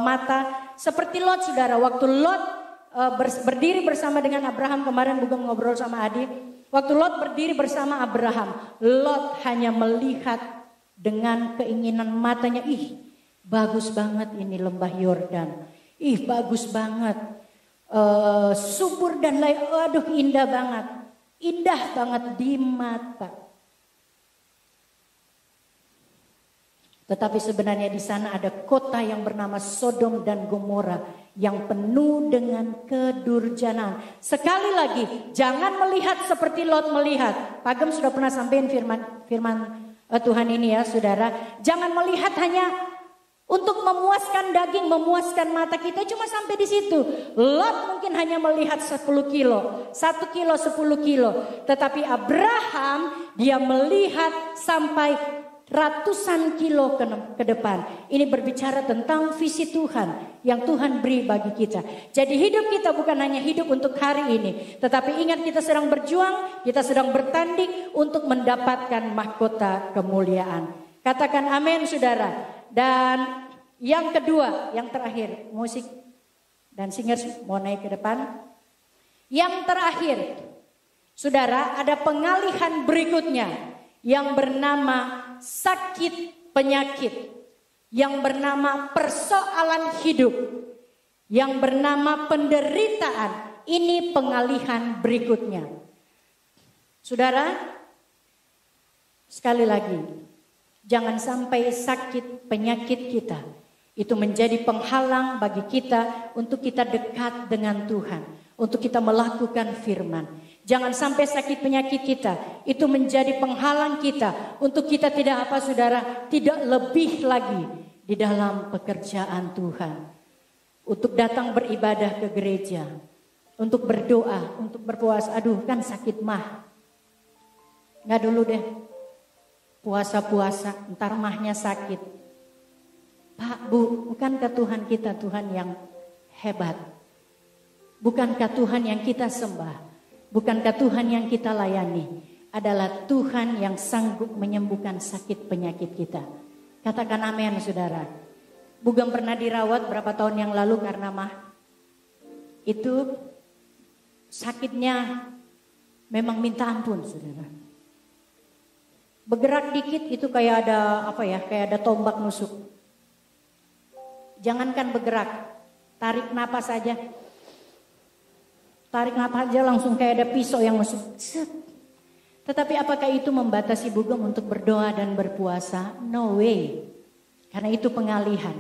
mata. Seperti Lot saudara. Waktu Lot berdiri bersama dengan Abraham. Kemarin Bugem ngobrol sama Adi. Waktu Lot berdiri bersama Abraham. Lot hanya melihat dengan keinginan matanya. Ih bagus banget ini lembah Yordan. Ih bagus banget, subur dan lain, aduh indah banget di mata. Tetapi sebenarnya di sana ada kota yang bernama Sodom dan Gomora yang penuh dengan kedurjanaan. Sekali lagi, jangan melihat seperti Lot melihat. Pagem sudah pernah sampaikan firman Tuhan ini ya saudara. Jangan melihat hanya untuk memuaskan daging, memuaskan mata kita cuma sampai di situ. Lot mungkin hanya melihat 10 kilo, 1 kilo, 10 kilo. Tetapi Abraham dia melihat sampai ratusan kilo ke depan. Ini berbicara tentang visi Tuhan yang Tuhan beri bagi kita. Jadi hidup kita bukan hanya hidup untuk hari ini, tetapi ingat kita sedang berjuang, kita sedang bertanding untuk mendapatkan mahkota kemuliaan. Katakan amin saudara. Dan yang kedua, yang terakhir, musik dan singers mau naik ke depan. Yang terakhir, saudara, ada pengalihan berikutnya yang bernama sakit penyakit, yang bernama persoalan hidup, yang bernama penderitaan. Ini pengalihan berikutnya. Saudara, sekali lagi, jangan sampai sakit penyakit kita itu menjadi penghalang bagi kita untuk kita dekat dengan Tuhan, untuk kita melakukan firman. Jangan sampai sakit penyakit kita itu menjadi penghalang kita untuk kita tidak apa saudara, tidak lebih lagi di dalam pekerjaan Tuhan. Untuk datang beribadah ke gereja, untuk berdoa, untuk berpuasa. Aduh kan sakit mah. Nggak dulu deh. Puasa-puasa, ntar mahnya sakit. Pak, Bu, bukankah Tuhan kita Tuhan yang hebat? Bukankah Tuhan yang kita sembah? Bukankah Tuhan yang kita layani adalah Tuhan yang sanggup menyembuhkan sakit penyakit kita? Katakan amin saudara. Bugam pernah dirawat berapa tahun yang lalu karena mah. Itu sakitnya memang minta ampun saudara. Bergerak dikit itu kayak ada apa ya, kayak ada tombak nusuk. Jangankan bergerak, tarik napas aja. Tarik napas aja langsung kayak ada pisau yang masuk. Tetapi apakah itu membatasi Bugam untuk berdoa dan berpuasa? No way. Karena itu pengalihan.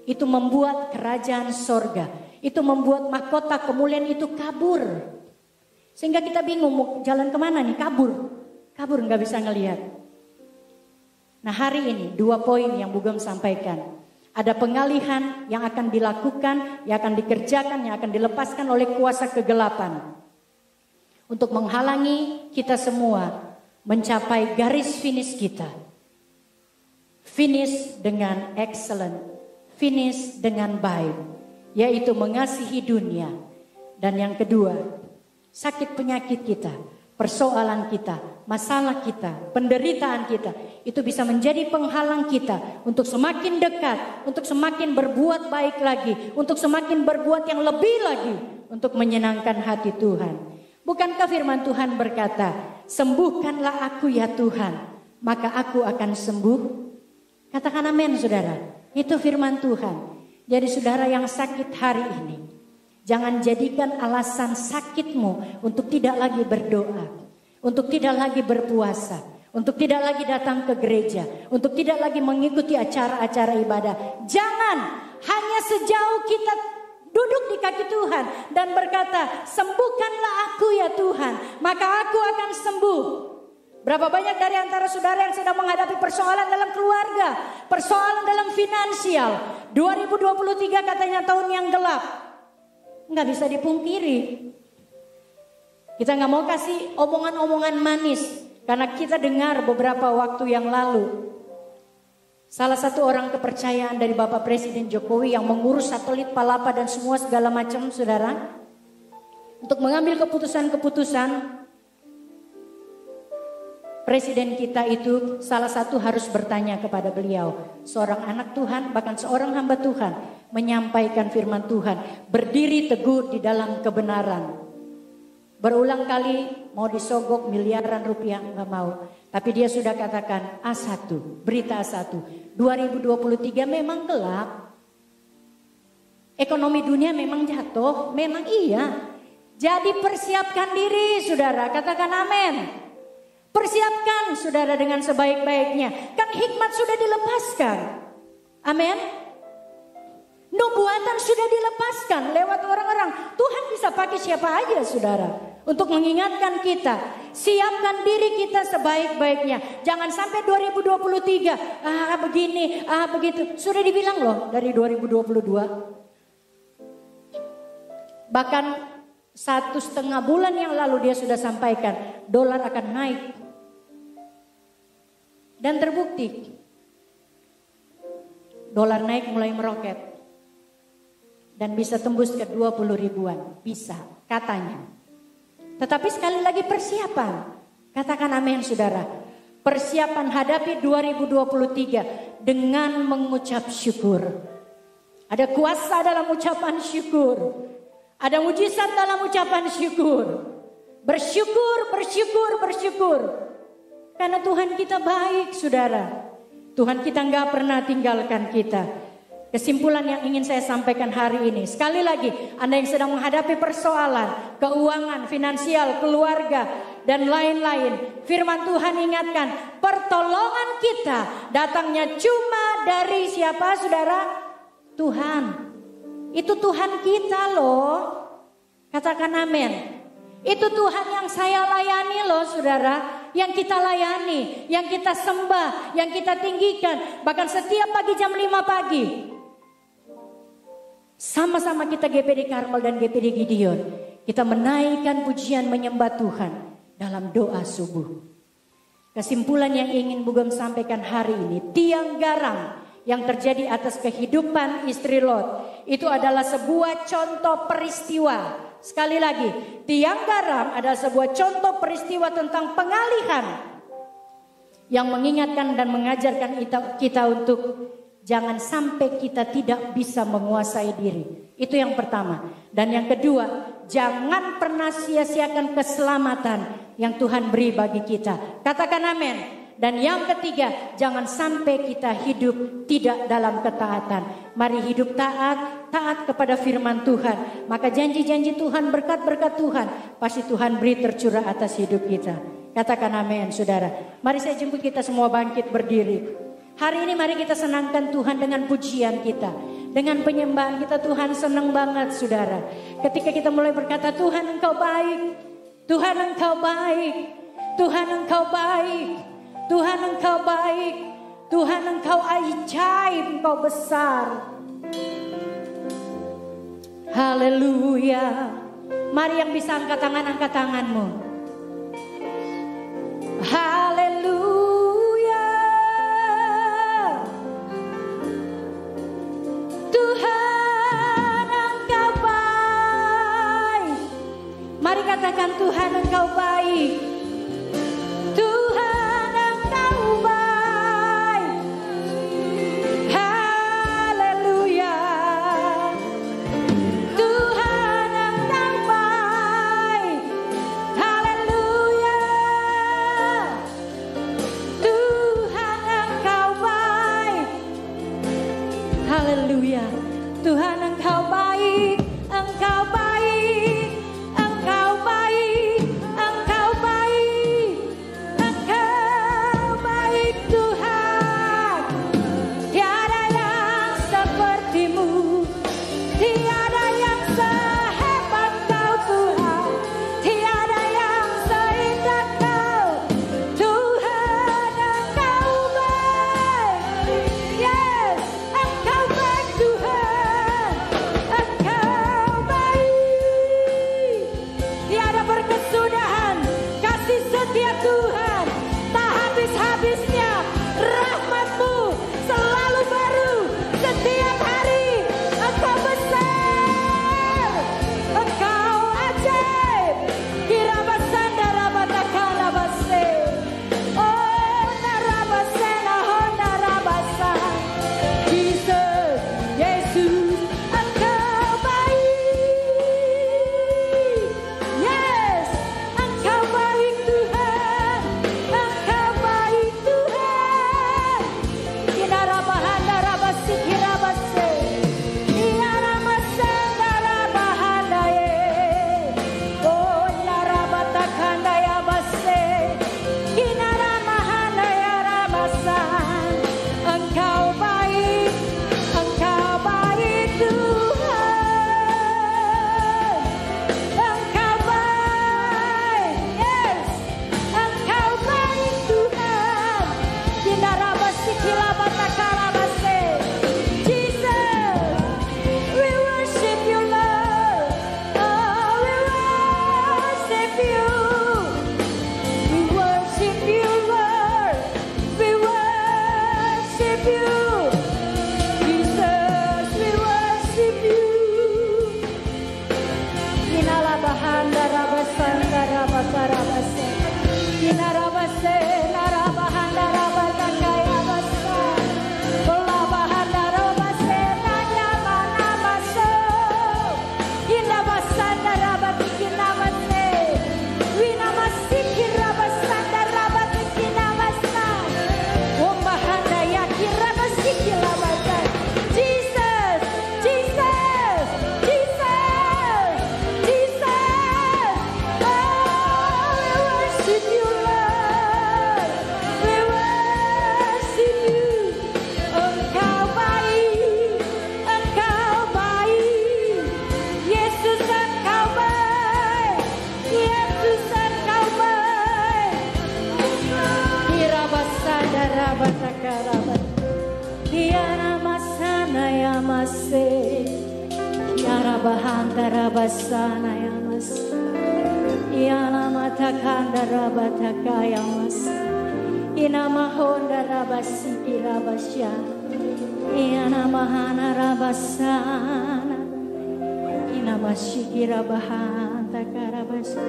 Itu membuat kerajaan sorga. Itu membuat mahkota kemuliaan itu kabur. Sehingga kita bingung mau jalan kemana nih, kabur. Kabur nggak bisa ngelihat. Nah hari ini 2 poin yang Bugam sampaikan. Ada pengalihan yang akan dilakukan, yang akan dikerjakan, yang akan dilepaskan oleh kuasa kegelapan. Untuk menghalangi kita semua mencapai garis finish kita. Finish dengan excellent, finish dengan baik. Yaitu mengasihi dunia. Dan yang kedua, sakit penyakit kita, persoalan kita, masalah kita, penderitaan kita. Itu bisa menjadi penghalang kita untuk semakin dekat, untuk semakin berbuat baik lagi, untuk semakin berbuat yang lebih lagi, untuk menyenangkan hati Tuhan. Bukankah firman Tuhan berkata, sembuhkanlah aku ya Tuhan, maka aku akan sembuh. Katakan amin saudara, itu firman Tuhan. Jadi saudara yang sakit hari ini, jangan jadikan alasan sakitmu untuk tidak lagi berdoa, untuk tidak lagi berpuasa, untuk tidak lagi datang ke gereja, untuk tidak lagi mengikuti acara-acara ibadah. Jangan hanya sejauh kita duduk di kaki Tuhan dan berkata, sembuhkanlah aku ya Tuhan, maka aku akan sembuh. Berapa banyak dari antara saudara yang sedang menghadapi persoalan dalam keluarga, persoalan dalam finansial. 2023 katanya tahun yang gelap. Nggak bisa dipungkiri. Kita nggak mau kasih omongan-omongan manis. Karena kita dengar beberapa waktu yang lalu. Salah satu orang kepercayaan dari Bapak Presiden Jokowi yang mengurus satelit Palapa dan semua segala macam saudara. Untuk mengambil keputusan-keputusan. Presiden kita itu salah satu harus bertanya kepada beliau. Seorang anak Tuhan, bahkan seorang hamba Tuhan. Menyampaikan firman Tuhan. Berdiri teguh di dalam kebenaran. Berulang kali mau disogok miliaran rupiah, nggak mau. Tapi dia sudah katakan A1, berita A1. 2023 memang gelap. Ekonomi dunia memang jatuh, memang iya. Jadi persiapkan diri saudara, katakan amin. Persiapkan saudara dengan sebaik-baiknya. Kan hikmat sudah dilepaskan. Amin. Nubuatan sudah dilepaskan lewat orang-orang. Tuhan bisa pakai siapa aja saudara. Untuk mengingatkan kita. Siapkan diri kita sebaik-baiknya. Jangan sampai 2023. Begini, begitu. Sudah dibilang loh dari 2022. Bahkan 1,5 bulan yang lalu dia sudah sampaikan. Dolar akan naik. Dan terbukti dolar naik mulai meroket. Dan bisa tembus ke 20 ribuan. Bisa katanya. Tetapi sekali lagi persiapan. Katakan amin saudara. Persiapan hadapi 2023 dengan mengucap syukur. Ada kuasa dalam ucapan syukur. Ada mujizat dalam ucapan syukur. Bersyukur, bersyukur, bersyukur. Karena Tuhan kita baik saudara. Tuhan kita enggak pernah tinggalkan kita. Kesimpulan yang ingin saya sampaikan hari ini. Sekali lagi, Anda yang sedang menghadapi persoalan, keuangan, finansial, keluarga, dan lain-lain. Firman Tuhan ingatkan, pertolongan kita datangnya cuma dari siapa saudara? Tuhan. Itu Tuhan kita loh. Katakan amin. Itu Tuhan yang saya layani loh saudara. Yang kita layani, yang kita sembah, yang kita tinggikan. Bahkan setiap pagi jam 5 pagi. Sama-sama kita GPD Karmel dan GPD Gideon. Kita menaikkan pujian menyembah Tuhan dalam doa subuh. Kesimpulan yang ingin Bugem sampaikan hari ini. Tiang garam yang terjadi atas kehidupan istri Lot. Itu adalah sebuah contoh peristiwa. Sekali lagi, tiang garam adalah sebuah contoh peristiwa tentang pengalihan. Yang mengingatkan dan mengajarkan kita untuk jangan sampai kita tidak bisa menguasai diri. Itu yang pertama. Dan yang kedua, jangan pernah sia-siakan keselamatan yang Tuhan beri bagi kita. Katakan amin. Dan yang ketiga, jangan sampai kita hidup tidak dalam ketaatan. Mari hidup taat kepada firman Tuhan. Maka janji-janji Tuhan, berkat-berkat Tuhan, pasti Tuhan beri tercurah atas hidup kita. Katakan amin saudara. Mari saya jemput kita semua bangkit berdiri. Hari ini mari kita senangkan Tuhan dengan pujian kita. Dengan penyembahan kita, Tuhan senang banget saudara. Ketika kita mulai berkata, Tuhan Engkau baik. Tuhan Engkau baik. Tuhan Engkau baik. Tuhan Engkau baik. Tuhan Engkau ajaib. Engkau besar. Haleluya. Mari yang bisa angkat tangan, angkat tanganmu. Haleluya. Tuhan Engkau baik. Mari katakan Tuhan Engkau baik. Tuhan Engkau baik. Haleluya. Tuhan Engkau baik. Haleluya. Tuhan Engkau baik. Haleluya. Tuhan Engkau baik. Engkau baik. Engkau baik. Engkau baik. Engkau baik Tuhan. Tiada yang sepertimu. Tiada yang sehebat Kau Tuhan. Tiada yang seindah Kau. Tuhan Engkau baik. Yes, Engkau baik Tuhan. Engkau baik. Tiada berkesudahan kasih setia Tuhan. Tak habis-habisnya rahmat-Mu selalu baru setiap hari. Engkau besar. Engkau ajaib. Kirabasanda rabatakala base. Oh narabasena honda rabasa. Jesus, Yesus, Engkau baik. Yes, Engkau baik Tuhan. Engkau baik Tuhan. bahantara basana ya mas. Yana matakanda rabataka ya mas. Ina mahonda rabasiki rabasya. Yana mahana rabasana. Ina masiki rabahantaka rabasya.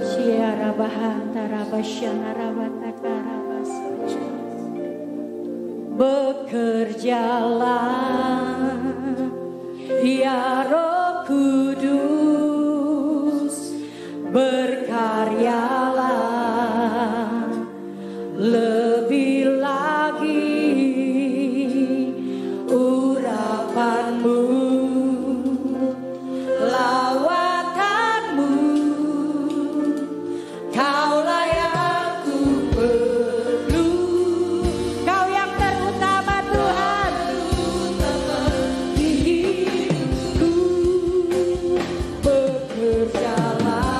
Shia rabahantara basyana rabataka rabasya. Bekerjalah ya Roh Kudus, berkaryalah lebih lagi, urapanmu, lawatanmu, kaulah yang ku perlu, kau yang terutama Tuhan di hidupku. Bekerjalah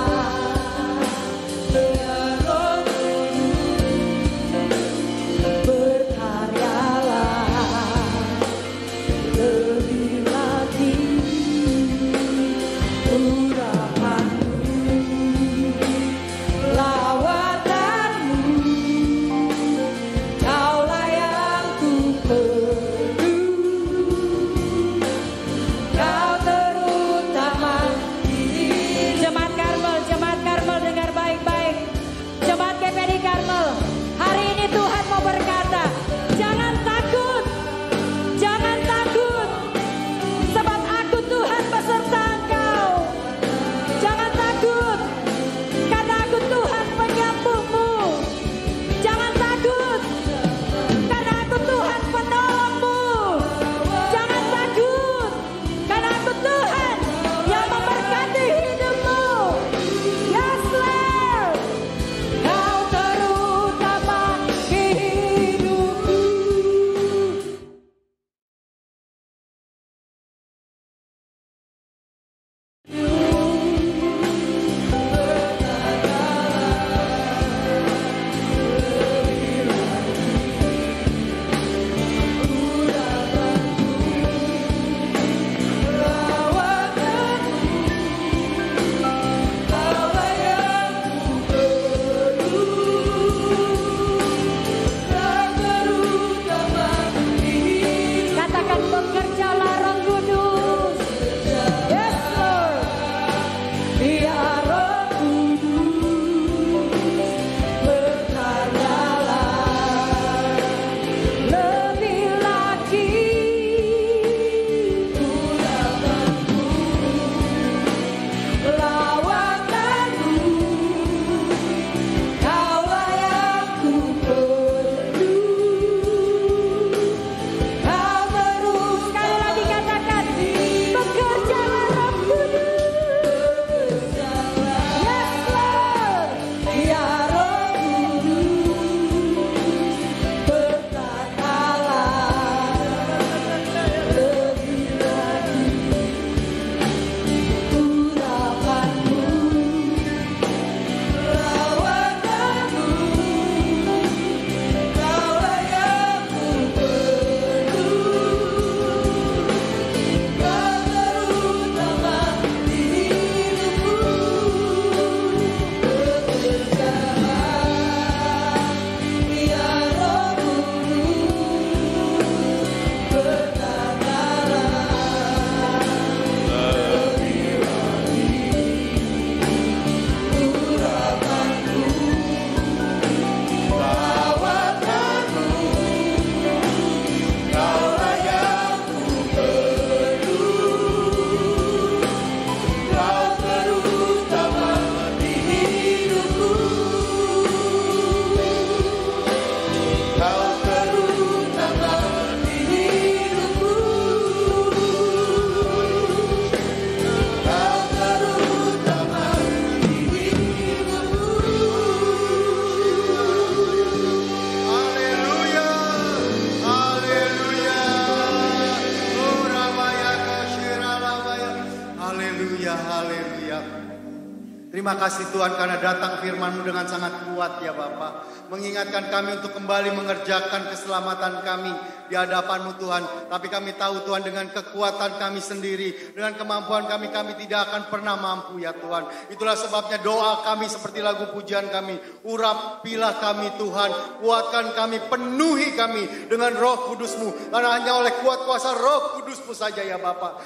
Terima kasih Tuhan karena datang firman-Mu dengan sangat kuat ya Bapa. Mengingatkan kami untuk kembali mengerjakan keselamatan kami di hadapan-Mu Tuhan. Tapi kami tahu Tuhan dengan kekuatan kami sendiri, dengan kemampuan kami tidak akan pernah mampu ya Tuhan. Itulah sebabnya doa kami seperti lagu pujian kami. Urapilah kami Tuhan, kuatkan kami, penuhi kami dengan Roh Kudus-Mu. Karena hanya oleh kuat kuasa Roh Kudus-Mu saja ya Bapa.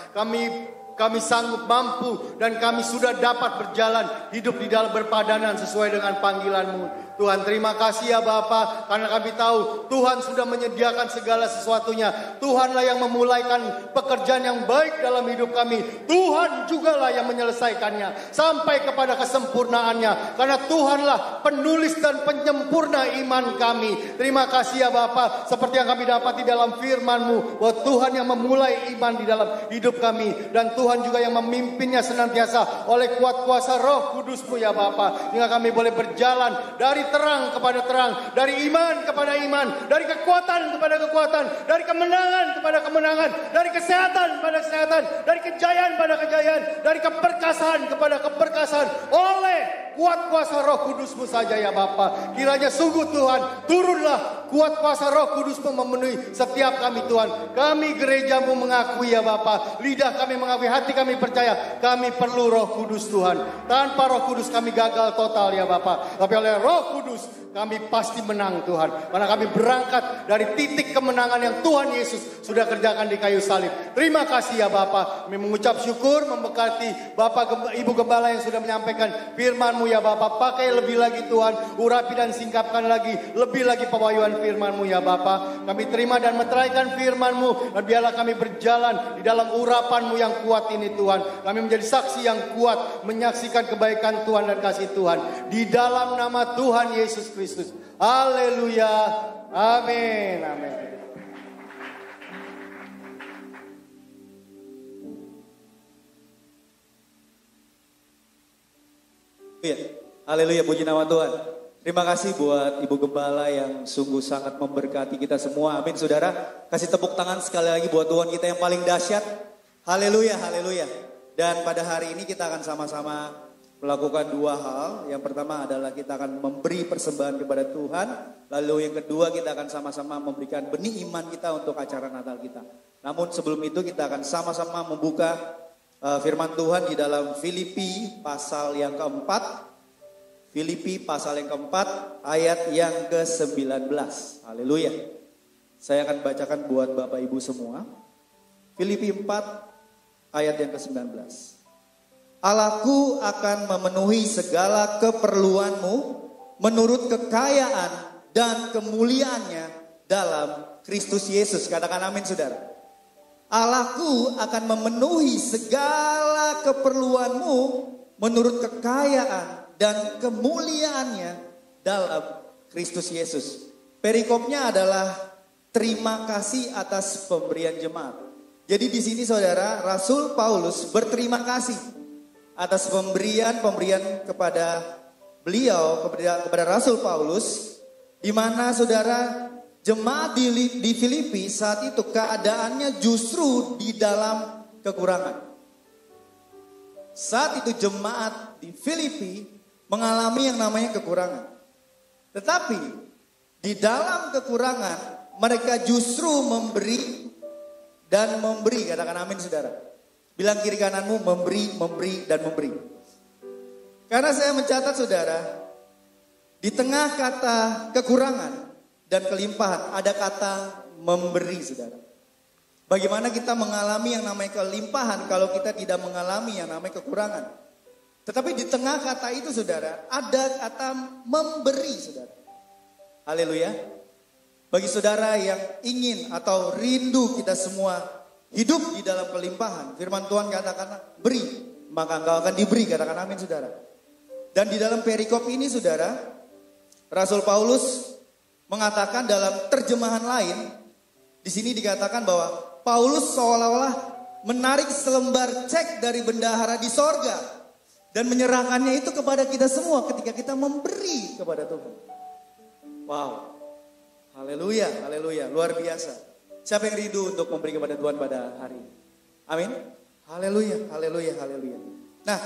Kami sanggup, mampu, dan kami sudah dapat berjalan hidup di dalam berpadanan sesuai dengan panggilan-Mu. Tuhan, terima kasih ya Bapa, karena kami tahu Tuhan sudah menyediakan segala sesuatunya. Tuhanlah yang memulaikan pekerjaan yang baik dalam hidup kami. Tuhan jugalah yang menyelesaikannya sampai kepada kesempurnaannya. Karena Tuhanlah penulis dan penyempurna iman kami. Terima kasih ya Bapa, seperti yang kami dapat di dalam firman-Mu, bahwa Tuhan yang memulai iman di dalam hidup kami. Dan Tuhan juga yang memimpinnya senantiasa oleh kuat kuasa Roh Kudus-Mu ya Bapa. Hingga kami boleh berjalan dari terang kepada terang, dari iman kepada iman, dari kekuatan kepada kekuatan, dari kemenangan kepada kemenangan, dari kesehatan kepada kesehatan, dari kejayaan pada kejayaan, dari keperkasaan kepada keperkasaan, oleh kuat kuasa Roh Kudus-Mu saja ya Bapa. Kiranya sungguh Tuhan, turunlah kuat kuasa Roh Kudus-Mu memenuhi setiap kami Tuhan. Kami gereja-Mu mengakui ya Bapa, lidah kami mengakui, hati kami percaya, kami perlu Roh Kudus Tuhan. Tanpa Roh Kudus kami gagal total ya Bapa. Tapi oleh Roh Kudus kami pasti menang Tuhan. Karena kami berangkat dari titik kemenangan yang Tuhan Yesus sudah kerjakan di kayu salib. Terima kasih ya Bapa. Kami mengucap syukur, memberkati Bapak Ibu Gembala yang sudah menyampaikan firman-Mu ya Bapa. Pakai lebih lagi Tuhan, urapi dan singkapkan lagi, lebih lagi pewahyuan firman-Mu ya Bapa. Kami terima dan meteraikan firman-Mu, dan biarlah kami berjalan di dalam urapan-Mu yang kuat ini Tuhan. Kami menjadi saksi yang kuat, menyaksikan kebaikan Tuhan dan kasih Tuhan. Di dalam nama Tuhan Yesus Kristus. Haleluya. Amin. Amin. Ya, haleluya, puji nama Tuhan. Terima kasih buat Ibu Gembala yang sungguh sangat memberkati kita semua. Amin saudara. Kasih tepuk tangan sekali lagi buat Tuhan kita yang paling dahsyat. Haleluya, haleluya. Dan pada hari ini kita akan sama-sama melakukan dua hal. Yang pertama adalah kita akan memberi persembahan kepada Tuhan. Lalu yang kedua kita akan sama-sama memberikan benih iman kita untuk acara Natal kita. Namun sebelum itu kita akan sama-sama membuka firman Tuhan di dalam Filipi pasal yang keempat. Filipi pasal yang keempat ayat yang ke-19. Haleluya. Saya akan bacakan buat Bapak Ibu semua. Filipi 4 ayat yang ke-19. Allahku akan memenuhi segala keperluanmu menurut kekayaan dan kemuliaannya dalam Kristus Yesus. Katakan amin saudara. Allahku akan memenuhi segala keperluanmu menurut kekayaan dan kemuliaannya dalam Kristus Yesus. Perikopnya adalah terima kasih atas pemberian jemaat. Jadi di sini saudara, Rasul Paulus berterima kasih atas pemberian kepada beliau, kepada Rasul Paulus, di mana saudara jemaat di Filipi saat itu keadaannya justru di dalam kekurangan. Saat itu jemaat di Filipi mengalami yang namanya kekurangan. Tetapi di dalam kekurangan mereka justru memberi dan memberi. Katakan amin saudara. Bilang kiri kananmu, memberi, memberi, dan memberi. Karena saya mencatat saudara, di tengah kata kekurangan dan kelimpahan ada kata memberi saudara. Bagaimana kita mengalami yang namanya kelimpahan kalau kita tidak mengalami yang namanya kekurangan. Tetapi di tengah kata itu saudara, ada kata memberi saudara. Haleluya. Bagi saudara yang ingin atau rindu kita semua hidup di dalam kelimpahan, firman Tuhan katakan beri, maka engkau akan diberi. Katakan amin saudara. Dan di dalam perikop ini saudara, Rasul Paulus mengatakan dalam terjemahan lain, di sini dikatakan bahwa Paulus seolah-olah menarik selembar cek dari bendahara di sorga dan menyerahkannya itu kepada kita semua ketika kita memberi kepada Tuhan. Wow, haleluya, haleluya, luar biasa. Siapa yang rindu untuk memberi kepada Tuhan pada hari ini? Amin. Haleluya, haleluya, haleluya. Nah,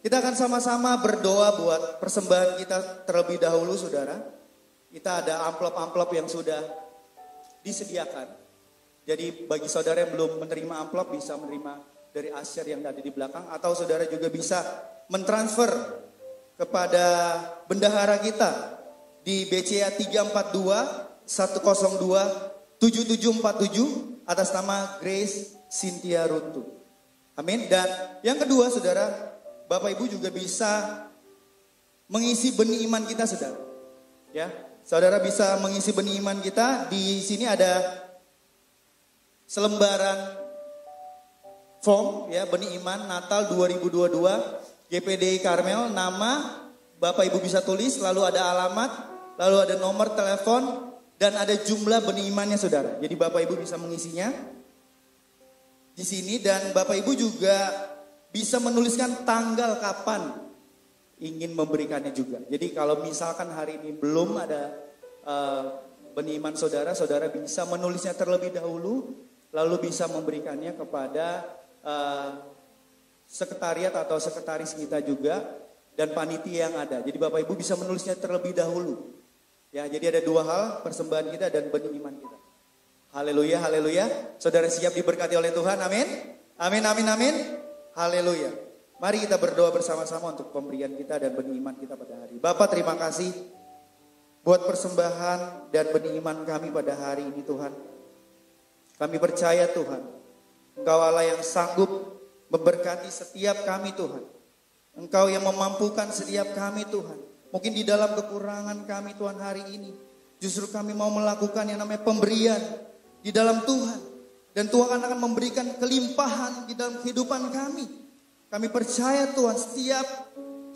Kita akan sama-sama berdoa buat persembahan kita terlebih dahulu, saudara. Kita ada amplop-amplop yang sudah disediakan. Jadi bagi saudara yang belum menerima amplop bisa menerima dari Asyar yang ada di belakang. Atau saudara juga bisa mentransfer kepada bendahara kita di BCA 342 102 7747 atas nama Grace Cynthia Runtu. Amin. Dan yang kedua, saudara, Bapak Ibu juga bisa mengisi benih iman kita, saudara. Ya, saudara bisa mengisi benih iman kita. Di sini ada selembaran form, ya, benih iman Natal 2022 GPDI Karmel. Nama Bapak Ibu bisa tulis, lalu ada alamat, lalu ada nomor telepon, dan ada jumlah benih imannya, saudara. Jadi Bapak Ibu bisa mengisinya di sini, dan Bapak Ibu juga bisa menuliskan tanggal kapan ingin memberikannya juga. Jadi kalau misalkan hari ini belum ada benih iman saudara, saudara bisa menulisnya terlebih dahulu, lalu bisa memberikannya kepada sekretariat atau sekretaris kita juga dan panitia yang ada. Jadi Bapak Ibu bisa menulisnya terlebih dahulu. Ya, jadi ada dua hal, persembahan kita dan benih iman kita. Haleluya, haleluya. Saudara siap diberkati oleh Tuhan, amin. Amin, amin, amin. Haleluya. Mari kita berdoa bersama-sama untuk pemberian kita dan benih iman kita pada hari. Bapak, terima kasih buat persembahan dan benih iman kami pada hari ini, Tuhan. Kami percaya, Tuhan, Engkau Allah yang sanggup memberkati setiap kami, Tuhan. Engkau yang memampukan setiap kami, Tuhan. Mungkin di dalam kekurangan kami, Tuhan, hari ini justru kami mau melakukan yang namanya pemberian di dalam Tuhan. Dan Tuhan akan memberikan kelimpahan di dalam kehidupan kami. Kami percaya, Tuhan, setiap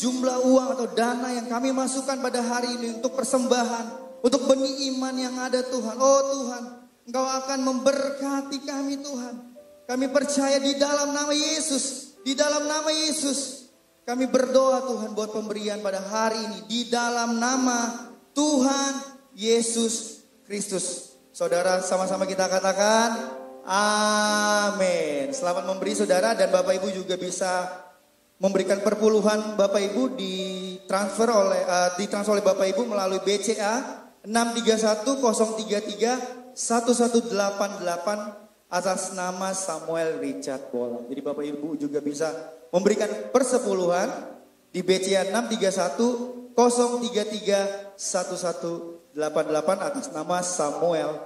jumlah uang atau dana yang kami masukkan pada hari ini untuk persembahan, untuk benih iman yang ada, Tuhan. Oh Tuhan, Engkau akan memberkati kami, Tuhan. Kami percaya di dalam nama Yesus. Di dalam nama Yesus kami berdoa, Tuhan, buat pemberian pada hari ini. Di dalam nama Tuhan Yesus Kristus. Saudara, sama-sama kita katakan amin. Selamat memberi, saudara, dan Bapak Ibu juga bisa memberikan perpuluhan Bapak Ibu ditransfer oleh Bapak Ibu melalui BCA 631033188 atas nama Samuel Richard Bola. Jadi Bapak Ibu juga bisa memberikan persepuluhan di BCA 631033188 atas nama Samuel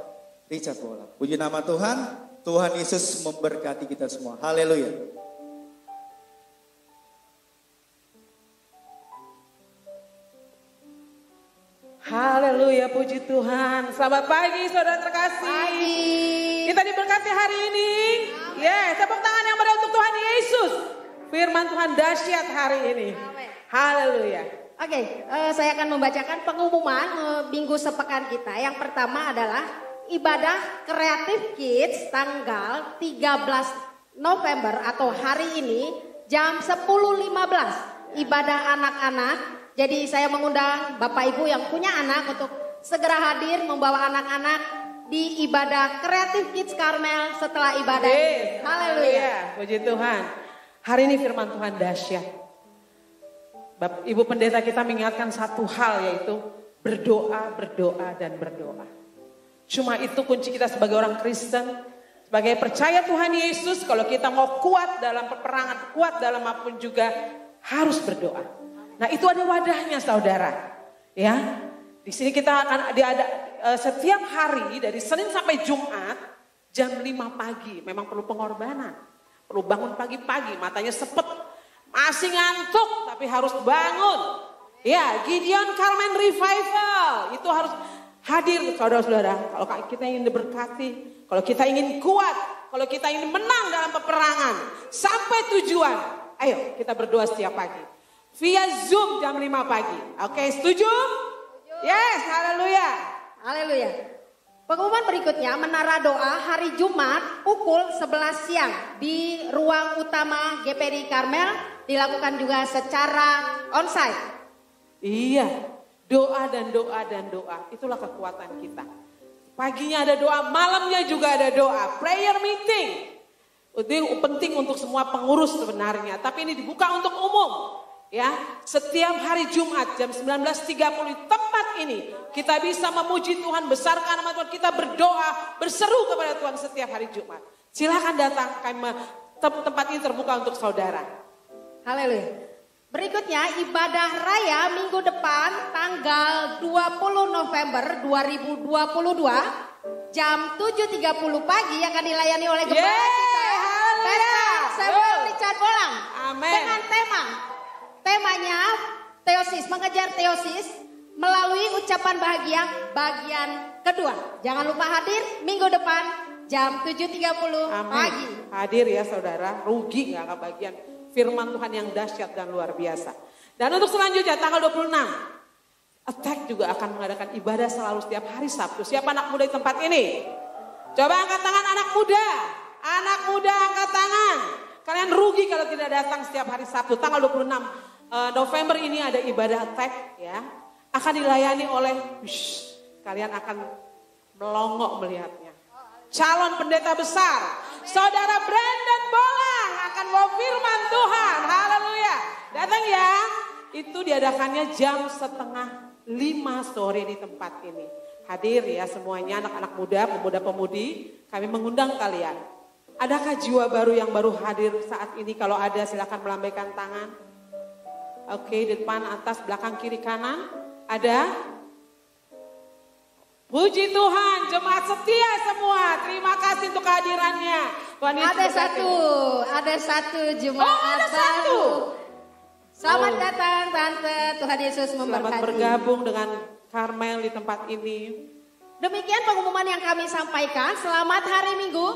Richard Bola. Puji nama Tuhan. Tuhan Yesus memberkati kita semua. Haleluya. Haleluya, puji Tuhan. Selamat pagi saudara terkasih. Pagi. Kita diberkati hari ini. Ya, tepuk tangan yang meriah untuk Tuhan Yesus. Firman Tuhan dahsyat hari ini. Haleluya. Oke, saya akan membacakan pengumuman minggu sepekan kita. Yang pertama adalah ibadah Creative Kids tanggal 13 November atau hari ini jam 10.15. Ibadah anak-anak. Jadi saya mengundang Bapak Ibu yang punya anak untuk segera hadir membawa anak-anak di ibadah Creative Kids Karmel setelah ibadah. Haleluya. Puji Tuhan. Hari ini firman Tuhan dahsyat. Ibu pendeta kita mengingatkan satu hal, yaitu berdoa, berdoa, dan berdoa. Cuma itu kunci kita sebagai orang Kristen, sebagai percaya Tuhan Yesus. Kalau kita mau kuat dalam peperangan, kuat dalam apapun juga harus berdoa. Nah, itu ada wadahnya, saudara. Ya, di sini kita akan ada setiap hari dari Senin sampai Jumat jam 5 pagi. Memang perlu pengorbanan, perlu bangun pagi-pagi, matanya sepet, masih ngantuk tapi harus bangun. Ya, Gideon Carmen Revival itu harus hadir, saudara-saudara. Kalau kita ingin diberkati, kalau kita ingin kuat, kalau kita ingin menang dalam peperangan sampai tujuan, ayo kita berdoa setiap pagi via Zoom jam 5 pagi. Oke, setuju? Yes, haleluya. Haleluya. Pengumuman berikutnya, menara doa hari Jumat pukul 11 siang di ruang utama GPDI Karmel, dilakukan juga secara onsite. Iya, doa dan doa dan doa, itulah kekuatan kita. Paginya ada doa, malamnya juga ada doa, prayer meeting. Itu penting untuk semua pengurus sebenarnya, tapi ini dibuka untuk umum. Ya, setiap hari Jumat jam 19.30 di tempat ini kita bisa memuji Tuhan, besarkan nama Tuhan, kita berdoa, berseru kepada Tuhan setiap hari Jumat. Silakan datang, tempat ini terbuka untuk saudara. Haleluya. Berikutnya ibadah raya minggu depan tanggal 20 November 2022 jam 7.30 pagi akan dilayani oleh gembala kita Pastor Samuel Richard Bolang. Amin. Dengan temanya teosis, mengejar teosis melalui ucapan bahagia bagian kedua. Jangan lupa hadir minggu depan jam 7.30 pagi. Hadir ya saudara, rugi gak kebagian firman Tuhan yang dahsyat dan luar biasa. Dan untuk selanjutnya tanggal 26, Attack juga akan mengadakan ibadah selalu setiap hari Sabtu. Siapa anak muda di tempat ini? Coba angkat tangan anak muda. Anak muda angkat tangan. Kalian rugi kalau tidak datang setiap hari Sabtu. Tanggal 26 November ini ada ibadah Attack ya. Akan dilayani oleh, kalian akan melongok melihatnya. Calon pendeta besar, Saudara Brandon Bolang akan bawa firman Tuhan. Haleluya. Datang ya. Itu diadakannya jam 4:30 sore di tempat ini. Hadir ya semuanya anak-anak muda, pemuda-pemudi. Kami mengundang kalian. Adakah jiwa baru yang baru hadir saat ini? Kalau ada silakan melambaikan tangan. Oke, di depan, atas, belakang, kiri, kanan. Ada? Puji Tuhan, jemaat setia semua. Terima kasih untuk kehadirannya. Tuhan Yesus Ada satu jemaat baru. Selamat datang Tante, Tuhan Yesus memberkati. Selamat bergabung dengan Karmel di tempat ini. Demikian pengumuman yang kami sampaikan. Selamat hari Minggu.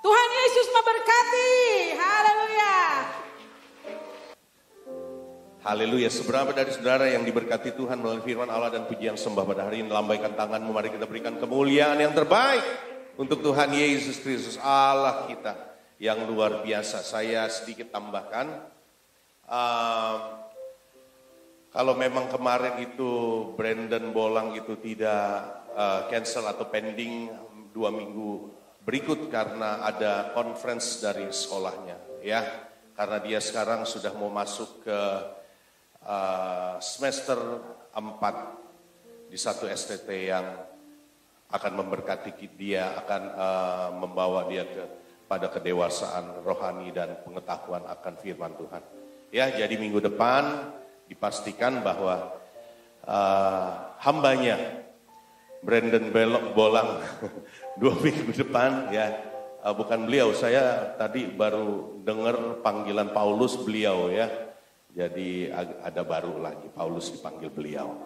Tuhan Yesus memberkati. Haleluya. Haleluya. Seberapa dari saudara yang diberkati Tuhan melalui firman Allah dan pujian sembah pada hari ini, lambaikan tanganmu, mari kita berikan kemuliaan yang terbaik untuk Tuhan Yesus Kristus Allah kita yang luar biasa. Saya sedikit tambahkan, kalau memang kemarin itu Brandon Bolang itu tidak cancel atau pending 2 minggu berikut karena ada conference dari sekolahnya ya, karena dia sekarang sudah mau masuk ke semester 4 di satu STT yang akan memberkati dia, akan membawa dia pada kedewasaan rohani dan pengetahuan akan firman Tuhan. Ya, jadi minggu depan dipastikan bahwa hambanya Brandon Bolang 2 minggu depan ya, bukan beliau, saya tadi baru dengar panggilan Paulus beliau ya. Jadi ada baru lagi, Paulus dipanggil beliau.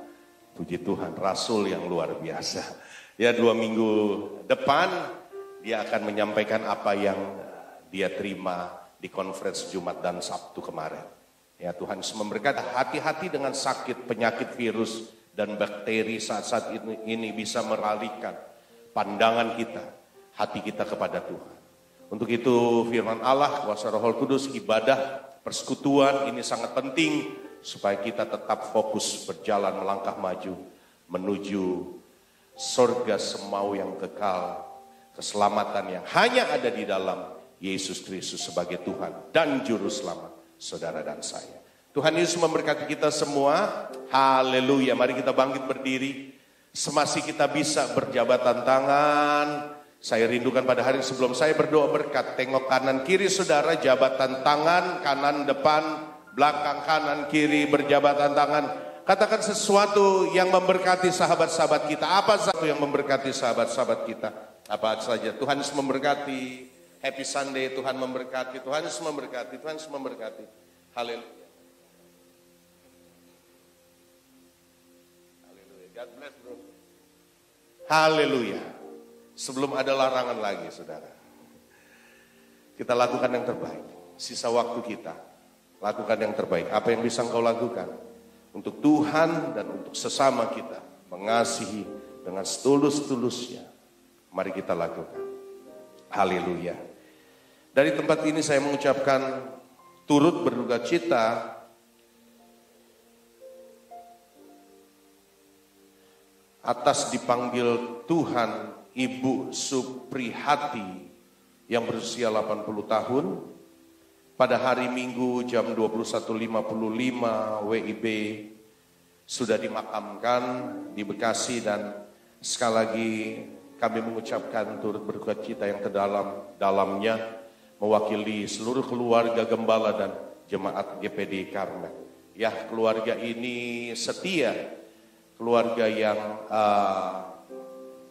Puji Tuhan, rasul yang luar biasa. Ya 2 minggu depan dia akan menyampaikan apa yang dia terima di konferensi Jumat dan Sabtu kemarin. Ya Tuhan memberkati, hati-hati dengan sakit, penyakit virus dan bakteri saat-saat ini bisa meralihkan pandangan kita, hati kita kepada Tuhan. Untuk itu firman Allah, kuasa Roh Kudus, ibadah, persekutuan ini sangat penting supaya kita tetap fokus berjalan melangkah maju menuju surga semau yang kekal, keselamatan yang hanya ada di dalam Yesus Kristus sebagai Tuhan dan Juru Selamat saudara dan saya. Tuhan Yesus memberkati kita semua. Haleluya. Mari kita bangkit berdiri. Semasi kita bisa berjabatan tangan. Saya rindukan pada hari sebelum saya berdoa berkat, tengok kanan kiri saudara, jabatan tangan, kanan depan, belakang kanan kiri berjabatan tangan. Katakan sesuatu yang memberkati sahabat-sahabat kita. Apa satu yang memberkati sahabat-sahabat kita? Apa saja. Tuhan Yesus memberkati. Happy Sunday, Tuhan memberkati. Tuhan Yesus memberkati. Tuhan Yesus memberkati. Haleluya. Haleluya. God bless bro. Haleluya. Sebelum ada larangan lagi saudara, kita lakukan yang terbaik. Sisa waktu kita, lakukan yang terbaik. Apa yang bisa engkau lakukan untuk Tuhan dan untuk sesama kita, mengasihi dengan setulus-tulusnya. Mari kita lakukan. Haleluya. Dari tempat ini saya mengucapkan turut berduka cita atas dipanggil Tuhan Ibu Suprihati yang berusia 80 tahun pada hari Minggu jam 21.55 WIB sudah dimakamkan di Bekasi, dan sekali lagi kami mengucapkan turut berduka-cita yang kedalam-dalamnya mewakili seluruh keluarga gembala dan jemaat GPD Karmel. Ya, keluarga ini setia, keluarga yang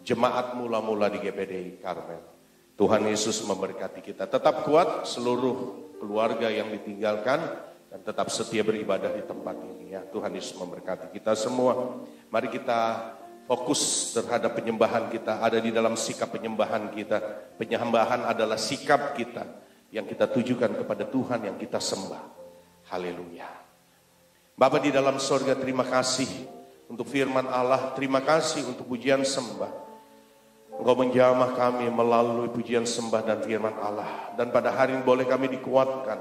jemaat mula-mula di GPD Karmel. Tuhan Yesus memberkati kita. Tetap kuat seluruh keluarga yang ditinggalkan dan tetap setia beribadah di tempat ini. Ya, Tuhan Yesus memberkati kita semua. Mari kita fokus terhadap penyembahan kita, ada di dalam sikap penyembahan kita. Penyembahan adalah sikap kita yang kita tujukan kepada Tuhan yang kita sembah. Haleluya. Bapa di dalam sorga, terima kasih untuk firman Allah, terima kasih untuk pujian sembah. Engkau menjamah kami melalui pujian sembah dan firman Allah. Dan pada hari ini boleh kami dikuatkan.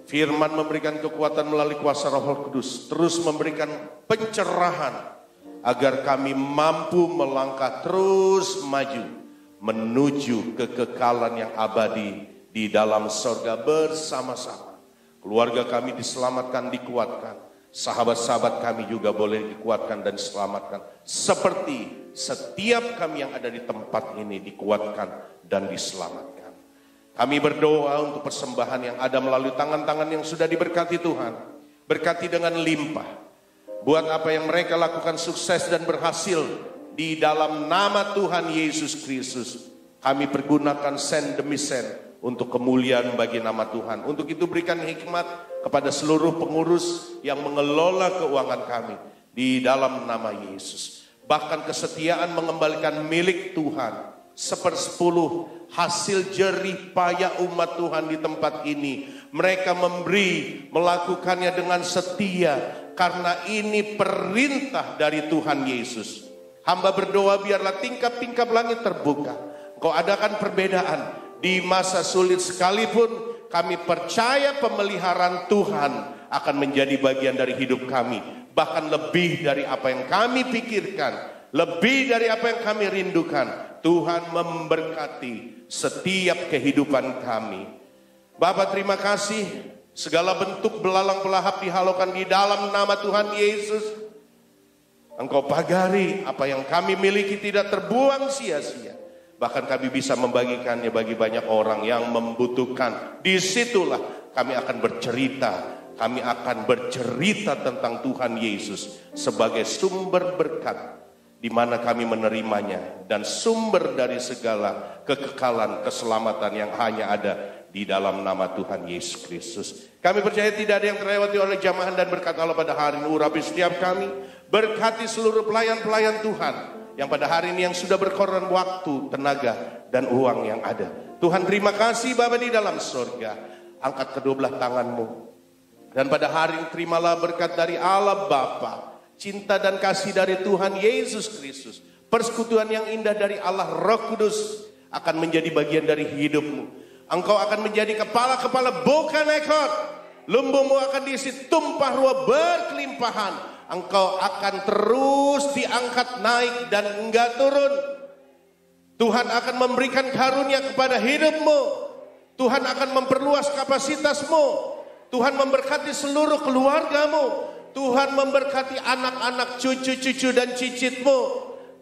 Firman memberikan kekuatan melalui kuasa Roh Kudus, terus memberikan pencerahan agar kami mampu melangkah terus maju menuju kekekalan yang abadi di dalam sorga bersama-sama. Keluarga kami diselamatkan, dikuatkan. Sahabat-sahabat kami juga boleh dikuatkan dan diselamatkan. Seperti setiap kami yang ada di tempat ini dikuatkan dan diselamatkan. Kami berdoa untuk persembahan yang ada melalui tangan-tangan yang sudah diberkati Tuhan. Berkati dengan limpah. Buat apa yang mereka lakukan sukses dan berhasil di dalam nama Tuhan Yesus Kristus. Kami pergunakan sen demi sen untuk kemuliaan bagi nama Tuhan. Untuk itu berikan hikmat kepada seluruh pengurus yang mengelola keuangan kami di dalam nama Yesus. Bahkan kesetiaan mengembalikan milik Tuhan 1/10 hasil jerih payah umat Tuhan di tempat ini. Mereka memberi, melakukannya dengan setia. Karena ini perintah dari Tuhan Yesus. Hamba berdoa biarlah tingkap-tingkap langit terbuka. Engkau adakan perbedaan di masa sulit sekalipun. Kami percaya pemeliharaan Tuhan akan menjadi bagian dari hidup kami. Bahkan lebih dari apa yang kami pikirkan. Lebih dari apa yang kami rindukan. Tuhan memberkati setiap kehidupan kami. Bapa, terima kasih. Segala bentuk belalang pelahap dihalaukan di dalam nama Tuhan Yesus. Engkau pagari apa yang kami miliki tidak terbuang sia-sia. Bahkan kami bisa membagikannya bagi banyak orang yang membutuhkan. Disitulah kami akan bercerita. Kami akan bercerita tentang Tuhan Yesus sebagai sumber berkat di mana kami menerimanya. Dan sumber dari segala kekekalan, keselamatan yang hanya ada di dalam nama Tuhan Yesus Kristus. Kami percaya tidak ada yang terlewati oleh jamahan dan berkat Allah pada hari ini. Urapi setiap kami, berkati seluruh pelayan-pelayan Tuhan yang pada hari ini yang sudah berkorban waktu, tenaga, dan uang yang ada. Tuhan, terima kasih Bapa di dalam surga. Angkat kedua belah tanganmu. Dan pada hari ini terimalah berkat dari Allah Bapa, cinta dan kasih dari Tuhan Yesus Kristus, persekutuan yang indah dari Allah Roh Kudus akan menjadi bagian dari hidupmu. Engkau akan menjadi kepala-kepala bukan ekor. Lumbungmu akan diisi tumpah ruah berkelimpahan. Engkau akan terus diangkat naik dan enggak turun. Tuhan akan memberikan karunia kepada hidupmu. Tuhan akan memperluas kapasitasmu. Tuhan memberkati seluruh keluargamu. Tuhan memberkati anak-anak, cucu-cucu dan cicitmu.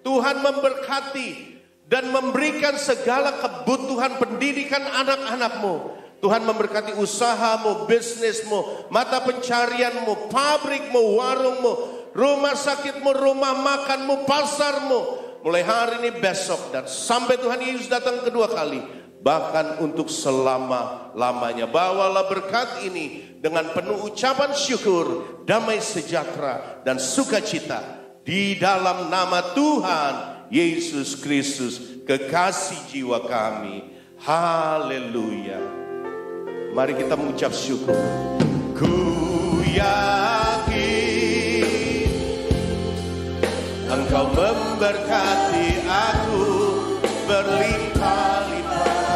Tuhan memberkati dan memberikan segala kebutuhan pendidikan anak-anakmu. Tuhan memberkati usahamu, bisnismu, mata pencarianmu, pabrikmu, warungmu, rumah sakitmu, rumah makanmu, pasarmu. Mulai hari ini, besok, dan sampai Tuhan Yesus datang kedua kali. Bahkan untuk selama-lamanya. Bawalah berkat ini dengan penuh ucapan syukur, damai sejahtera, dan sukacita. Di dalam nama Tuhan Yesus Kristus, kekasih jiwa kami. Haleluya. Mari kita mengucap syukur. Ku yakin Engkau memberkati aku berlimpah-limpah.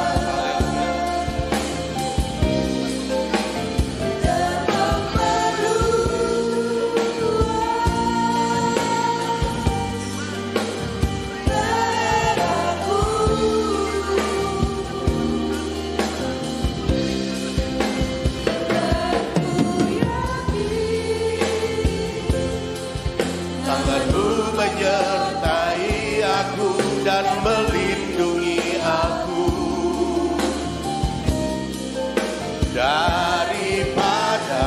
Tuhanmu menyertai aku dan melindungi aku daripada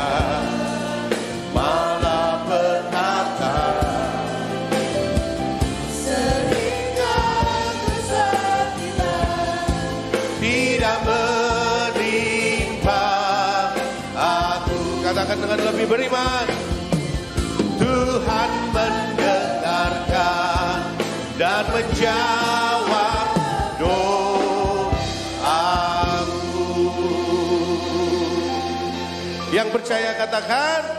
malapetaka, sehingga kesakitan tidak menimpa aku. Katakan dengan lebih beriman. Tuhan mendengarkan dan menjawab doaku. Yang percaya katakan